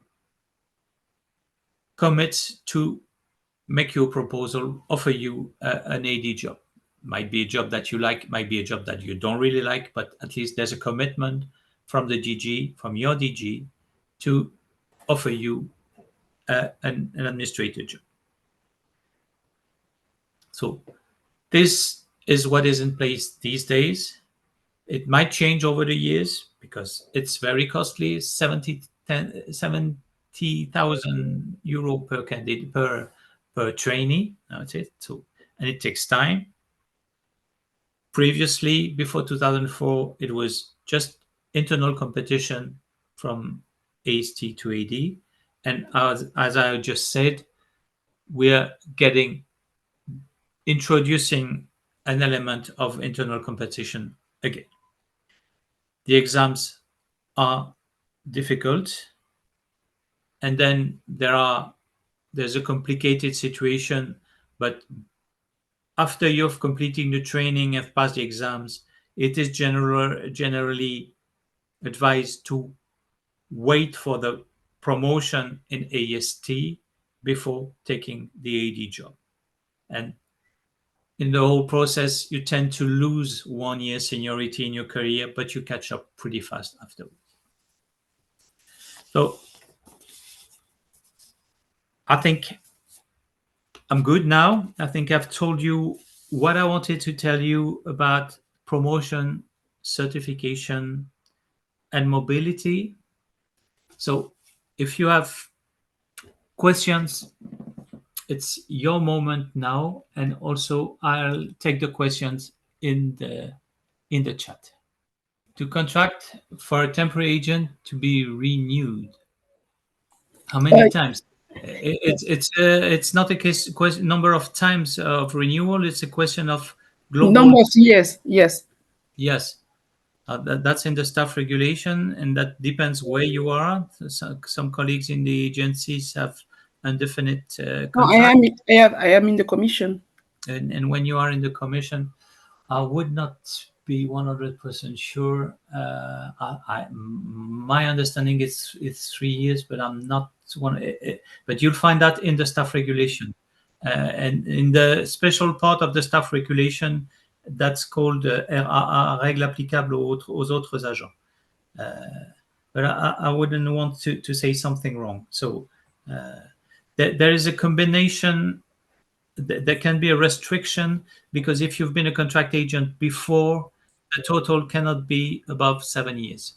commits to make you a proposal, offer you an AD job. Might be a job that you like, might be a job that you don't really like, but at least there's a commitment from the DG, from your DG, to offer you an administrator job. So this is what is in place these days. It might change over the years because it's very costly, 70,000 euro per candidate, per trainee. That's it. So, and it takes time. Previously, before 2004, it was just internal competition from AST to AD. And as I just said, we're introducing an element of internal competition again. The exams are difficult, and then there's a complicated situation, but after you've completing the training and passed the exams, it is generally advised to wait for the promotion in AST before taking the AD job. And in the whole process, you tend to lose 1 year seniority in your career, but you catch up pretty fast afterwards. So I think I'm good now. I think I've told you what I wanted to tell you about promotion, certification, and mobility. So if you have questions, it's your moment now, and also I'll take the questions in the chat. To contract for a temporary agent to be renewed, how many times? It's not a question number of times of renewal. It's a question of global. Number of years, yes. Yes, that's in the staff regulation, and that depends where you are. Some colleagues in the agencies have indefinite No, contract, I am in the commission. and when you are in the commission, I would not be 100% sure. My understanding is it's 3 years, but I'm not one. But you'll find that in the staff regulation, and in the special part of the staff regulation, that's called RAA, règles applicables aux autres agents. But I wouldn't want to say something wrong. So there is a combination. There can be a restriction because if you've been a contract agent before, the total cannot be above 7 years.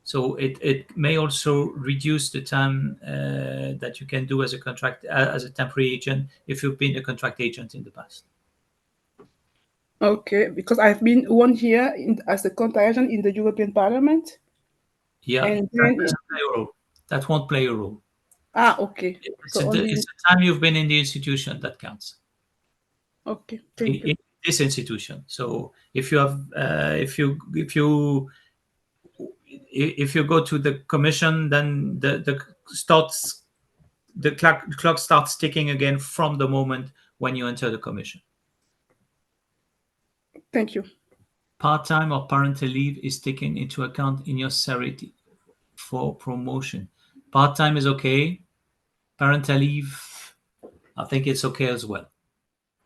So it may also reduce the time that you can do as a temporary agent if you've been a contract agent in the past. Okay, because I've been 1 year as a contract agent in the European Parliament. Yeah, and that then doesn't play a role. That won't play a role. Okay. It's So only the time you've been in the institution that counts. Okay, thank you. In this institution. So if you have, if you go to the commission, then the clock starts ticking again from the moment when you enter the commission. Thank you. Part-time or parental leave is taken into account in your salary for promotion. Part-time is okay. Parental leave, I think it's okay as well.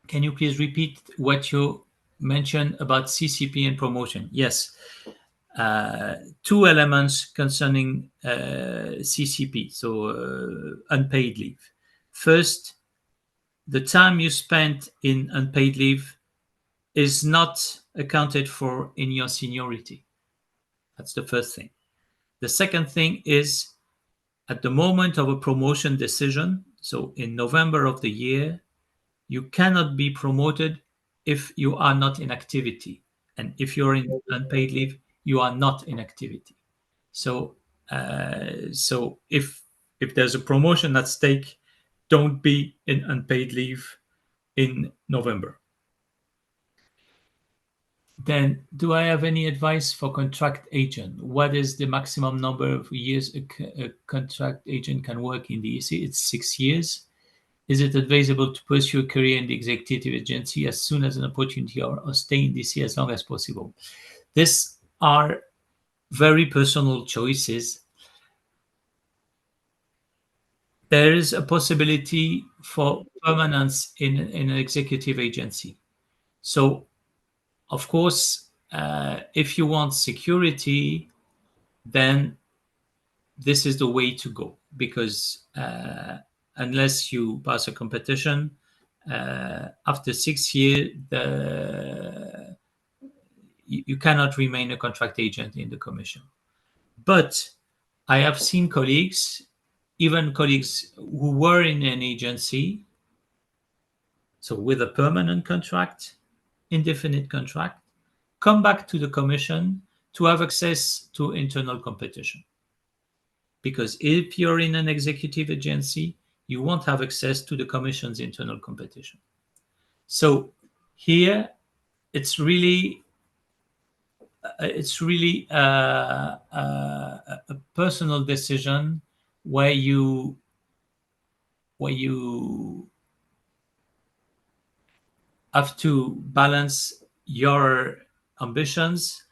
Can you please repeat what you mentioned about CCP and promotion? Yes. Two elements concerning CCP, so unpaid leave. First, the time you spent in unpaid leave is not accounted for in your seniority. That's the first thing. The second thing is at the moment of a promotion decision, so in November of the year, you cannot be promoted if you are not in activity. And if you're in unpaid leave, you are not in activity. So if there's a promotion at stake, don't be in unpaid leave in November. Then, do I have any advice for contract agent? What is the maximum number of years a contract agent can work in the EC? It's 6 years. Is it advisable to pursue a career in the executive agency as soon as an opportunity or stay in DC as long as possible? These are very personal choices. There is a possibility for permanence in an executive agency. So, of course, if you want security, then this is the way to go, because unless you pass a competition, after 6 years, you cannot remain a contract agent in the commission. But I have seen colleagues, even colleagues who were in an agency, so with a permanent contract, indefinite contract, come back to the commission to have access to internal competition. Because if you're in an executive agency, you won't have access to the commission's internal competition. So here, it's really a personal decision where have to balance your ambitions.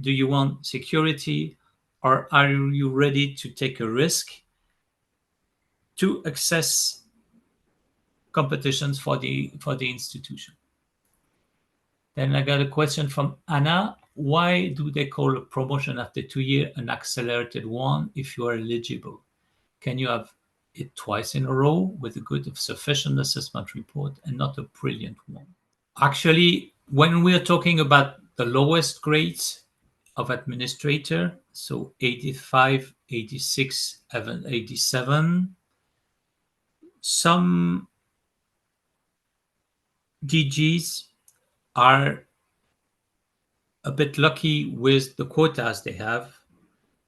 Do you want security, or are you ready to take a risk to access competitions for the institution? Then I got a question from Anna. Why do they call a promotion after 2 years an accelerated one if you are eligible? Can you have it twice in a row with a good sufficient assessment report and not a brilliant one? Actually, when we are talking about the lowest grades of administrator, so 85, 86, 87, some DGs are a bit lucky with the quotas they have,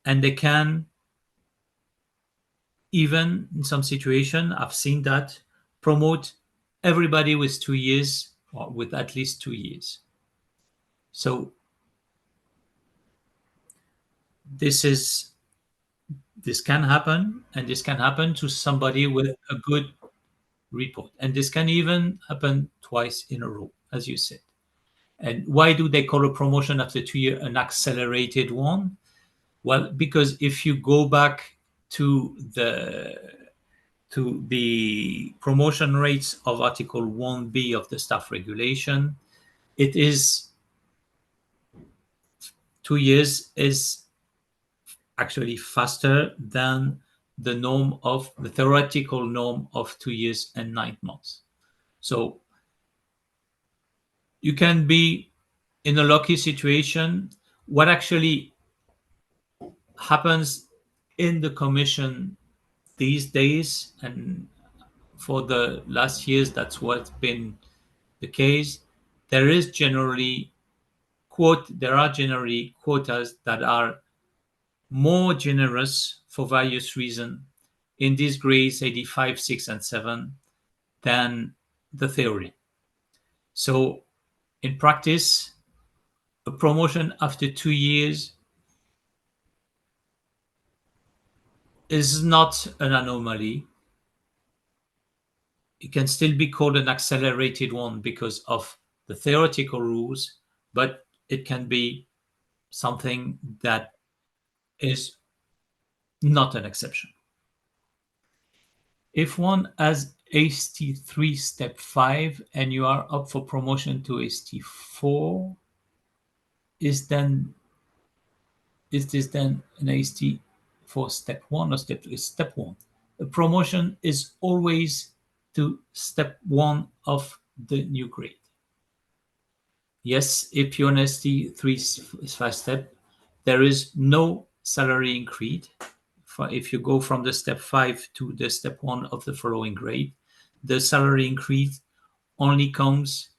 and they can, even in some situation, I've seen that, promote everybody with 2 years or with at least 2 years. So this can happen, and this can happen to somebody with a good report, and this can even happen twice in a row, as you said. And why do they call a promotion after 2 years an accelerated one? Well, because if you go back to the promotion rates of Article 1B of the staff regulation, it is 2 years is actually faster than the norm of the theoretical norm of 2 years and 9 months. So you can be in a lucky situation. What actually happens in the commission these days, and for the last years, that's what's been the case. There are generally quotas that are more generous for various reasons in these grades 85, 6, and 7 than the theory. So in practice, a promotion after 2 years is not an anomaly. It can still be called an accelerated one because of the theoretical rules, but it can be something that is not an exception. If one has AST3 step 5 and you are up for promotion to AST4, is this then an AST4 step 1 or step 2? It's step 1. A promotion is always to step 1 of the new grade. Yes, if you're an AST3 5 step, there is no salary increase. If you go from the step 5 to the step 1 of the following grade, the salary increase only comes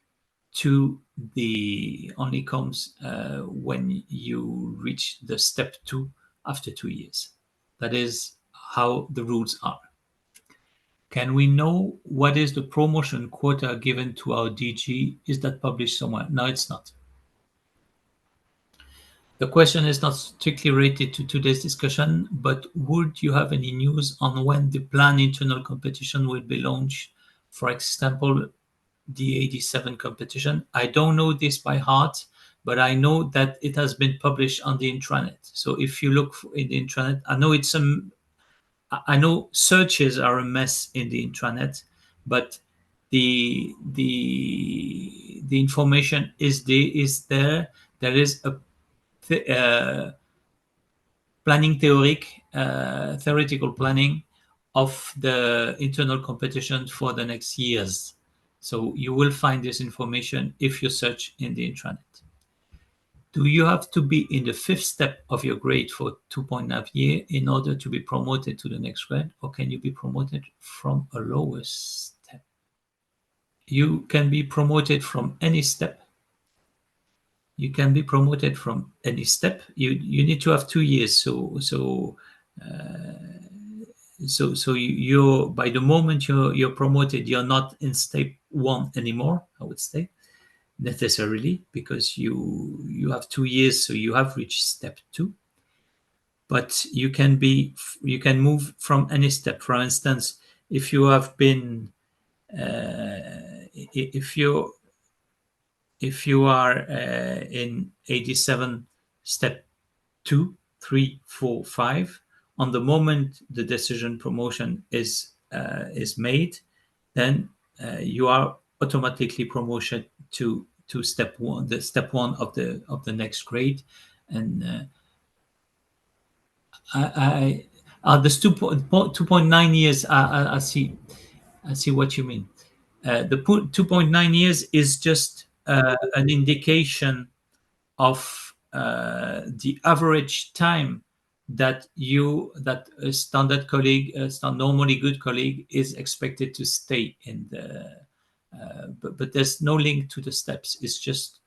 when you reach the step 2 after 2 years. That is how the rules are. Can we know what is the promotion quota given to our DG? Is that published somewhere? No, it's not. The question is not strictly related to today's discussion, but would you have any news on when the planned internal competition will be launched? For example, the 87 competition. I don't know this by heart, but I know that it has been published on the intranet. So if you look in the intranet, I know searches are a mess in the intranet, but the information is there. There is a planning theoretical planning of the internal competition for the next years. So you will find this information if you search in the intranet. Do you have to be in the 5th step of your grade for 2.5 years in order to be promoted to the next grade, or can you be promoted from a lower step? You can be promoted from any step. You can be promoted from any step. You need to have 2 years. So you're, by the moment you're promoted, you're not in step 1 anymore, I would say, necessarily, because you have 2 years, so you have reached step 2. But you can move from any step. For instance, if you have been if you're if you are in 87 step 2, 3, 4, 5, on the moment the decision promotion is made, then you are automatically promoted to step 1, the step 1 of the next grade. And this 2.9 years, I see what you mean. The 2.9 years is just an indication of the average time that a standard colleague, a normally good colleague, is expected to stay in the. But there's no link to the steps. It's just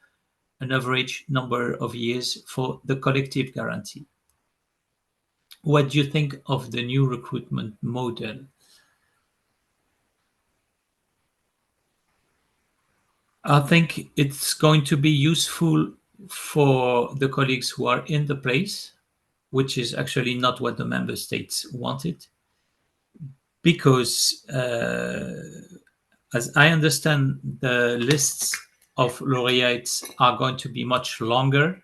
an average number of years for the collective guarantee. What do you think of the new recruitment model? I think it's going to be useful for the colleagues who are in the place, which is actually not what the member states wanted, because as I understand, the lists of laureates are going to be much longer,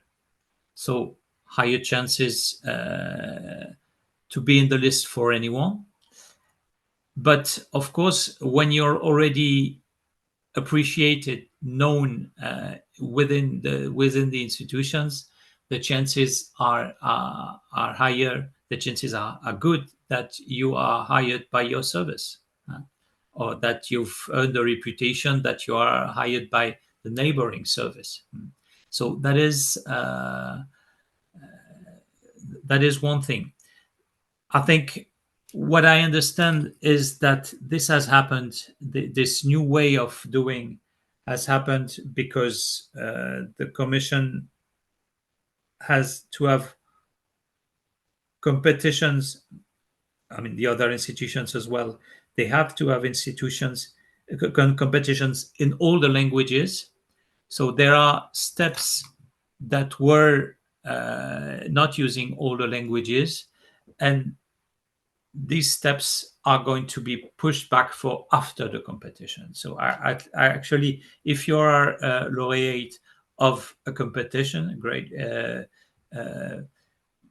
so higher chances to be in the list for anyone. But of course, when you're already appreciated, known within the institutions, the chances are higher. The chances are good that you are hired by your service, or that you've earned a reputation that you are hired by the neighboring service. So that is one thing. I think what I understand is that this has happened, this new way of doing has happened because the Commission has to have competitions. I mean, the other institutions as well. They have to have competitions in all the languages. So there are steps that were not using all the languages, and these steps are going to be pushed back for after the competition. So I actually, if you are a laureate of a competition, great.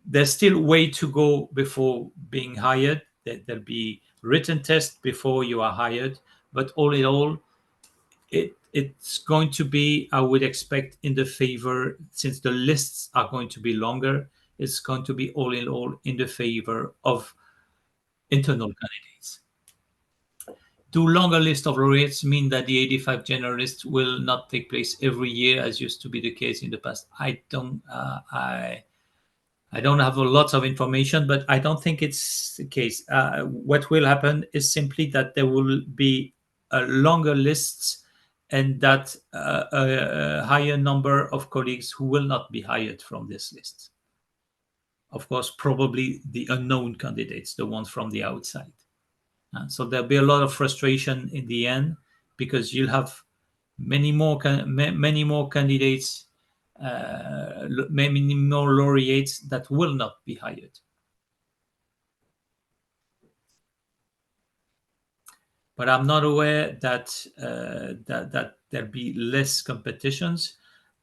There's still way to go before being hired. There'll be written tests before you are hired, but all in all, it's going to be, I would expect, in the favor, since the lists are going to be longer, it's going to be all in all in the favor of internal candidates. Do longer list of laureates mean that the 85 generalists will not take place every year, as used to be the case in the past? I don't have a lot of information, but I don't think it's the case. What will happen is simply that there will be longer lists, and that a higher number of colleagues who will not be hired from this list. Of course, probably the unknown candidates, the ones from the outside. So there'll be a lot of frustration in the end, because you'll have many more candidates, many more laureates that will not be hired. But I'm not aware that that there'll be less competitions.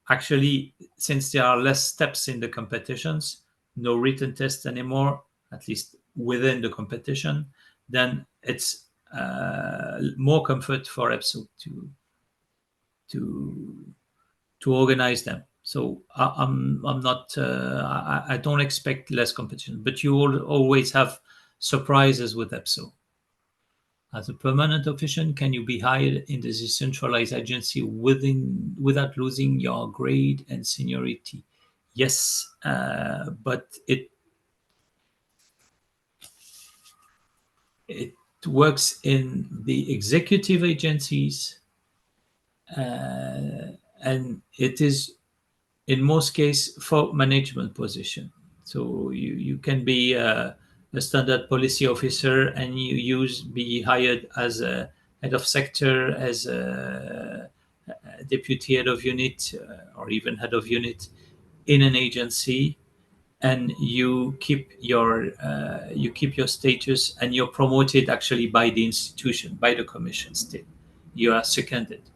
Actually, since there are less steps in the competitions, no written tests anymore, at least within the competition, then it's more comfort for EPSO to organize them. So I'm not. I don't expect less competition, but you will always have surprises with EPSO. As a permanent official, can you be hired in the decentralized agency without losing your grade and seniority? Yes, but it works in the executive agencies, and it is in most cases for management position. So you can be a standard policy officer, and be hired as a head of sector, as a deputy head of unit, or even head of unit in an agency, and you keep your status, and you're promoted actually by the institution, by the commission. Still, you are seconded.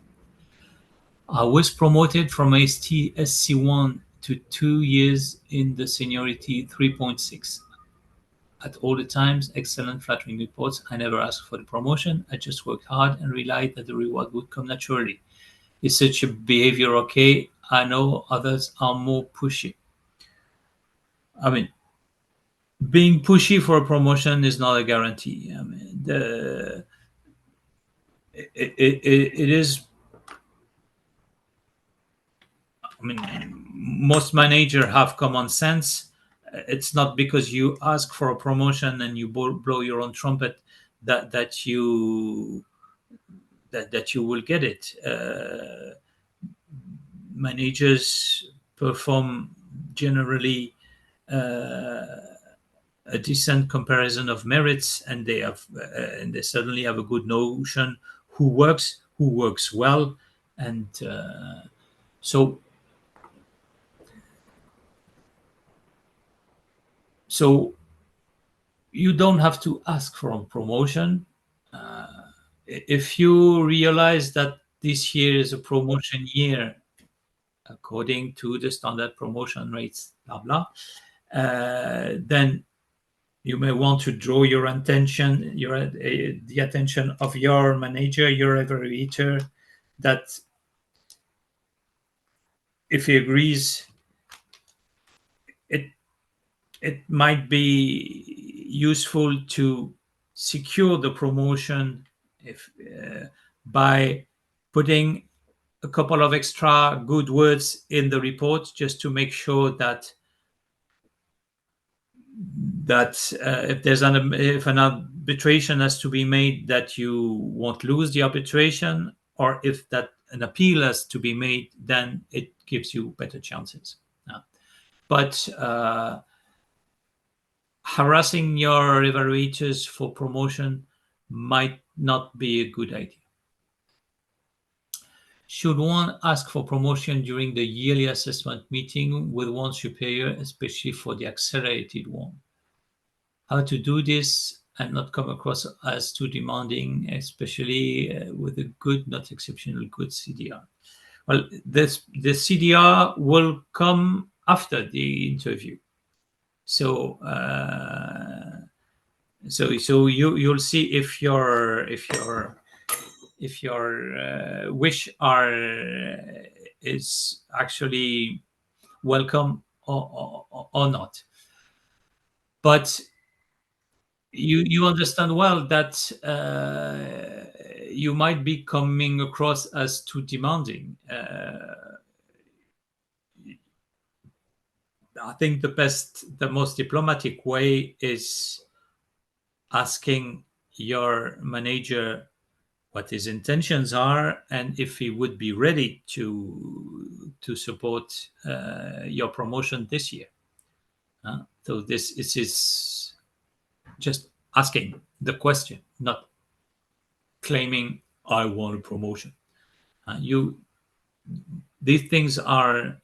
I was promoted from SC1 to 2 years in the seniority 3.6. At all the times, excellent flattering reports. I never asked for the promotion. I just worked hard and relied that the reward would come naturally. Is such a behavior okay? I know others are more pushy. I mean, being pushy for a promotion is not a guarantee. I mean, it is. I mean, most managers have common sense. It's not because you ask for a promotion and you blow your own trumpet that you will get it. Managers perform generally a decent comparison of merits, and they certainly have a good notion who works well, and so so you don't have to ask for a promotion. If you realize that this year is a promotion year according to the standard promotion rates, blah blah, then you may want to draw your attention, the attention of your manager, your evaluator, that if he agrees, it it might be useful to secure the promotion if by putting a couple of extra good words in the report, just to make sure that if an arbitration has to be made, that you won't lose the arbitration, or if that an appeal has to be made, then it gives you better chances. But harassing your evaluators for promotion might not be a good idea. Should one ask for promotion during the yearly assessment meeting with one superior, especially for the accelerated one? How to do this and not come across as too demanding, especially with a good, not exceptional good CDR? Well, the CDR will come after the interview. So you'll see if your wish is actually welcome or not. But you understand well that you might be coming across as too demanding. I think the most diplomatic way is asking your manager what his intentions are and if he would be ready to support your promotion this year. So this is just asking the question, not claiming I want a promotion. These things are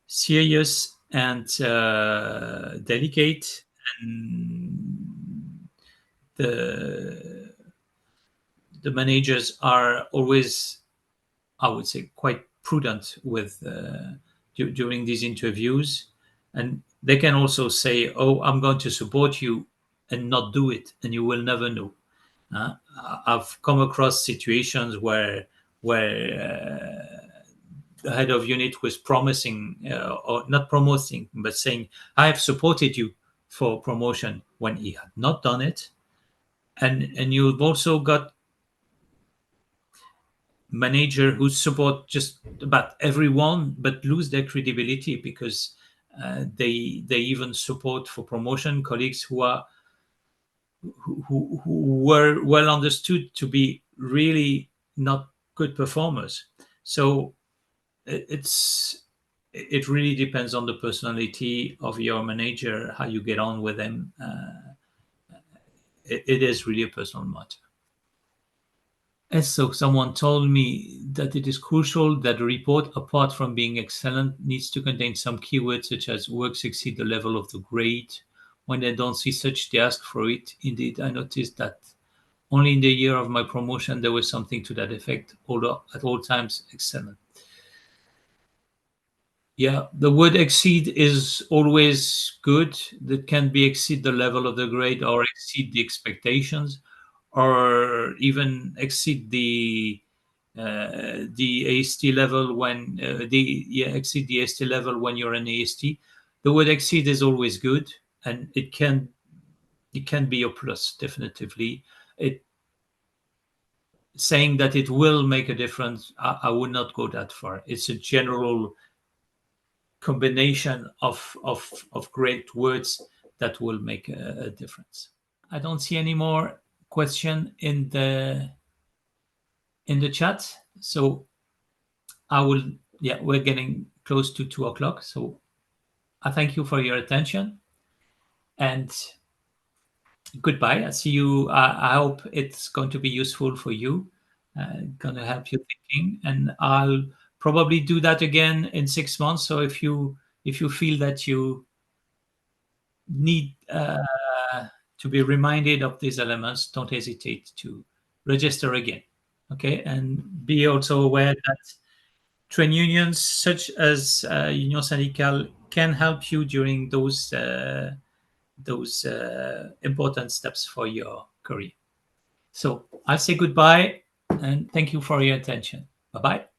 serious and delicate, and the managers are always, I would say, quite prudent with during these interviews, and they can also say, "Oh, I'm going to support you," and not do it, and you will never know. I've come across situations where the head of unit was promising, or not promoting, but saying, "I have supported you for promotion," when he had not done it, and you've also got manager who support just about everyone but lose their credibility because they even support for promotion colleagues who were well understood to be really not good performers. So it really depends on the personality of your manager, how you get on with them. It is really a personal matter. And so someone told me that it is crucial that a report, apart from being excellent, needs to contain some keywords such as works exceed the level of the grade. When they don't see such, they ask for it. Indeed, I noticed that Only in the year of my promotion there was something to that effect, although at all times excellent. Yeah, the word exceed is always good. That can be exceed the level of the grade or exceed the expectations or even exceed the AST level when exceed the AST level when you're an AST. The word exceed is always good, and it can be a plus definitively. It saying that it will make a difference, I would not go that far. It's a general combination of great words that will make a difference. I don't see any more question in the chat, so I will. Yeah, we're getting close to 2 o'clock, so I thank you for your attention and goodbye. I see you. I hope it's going to be useful for you, going to help you thinking, and I'll probably do that again in 6 months. So if you feel that you need to be reminded of these elements, don't hesitate to register again. Okay, and be also aware that trade unions such as Union Syndicale can help you during those important steps for your career. So I'll say goodbye and thank you for your attention. Bye bye.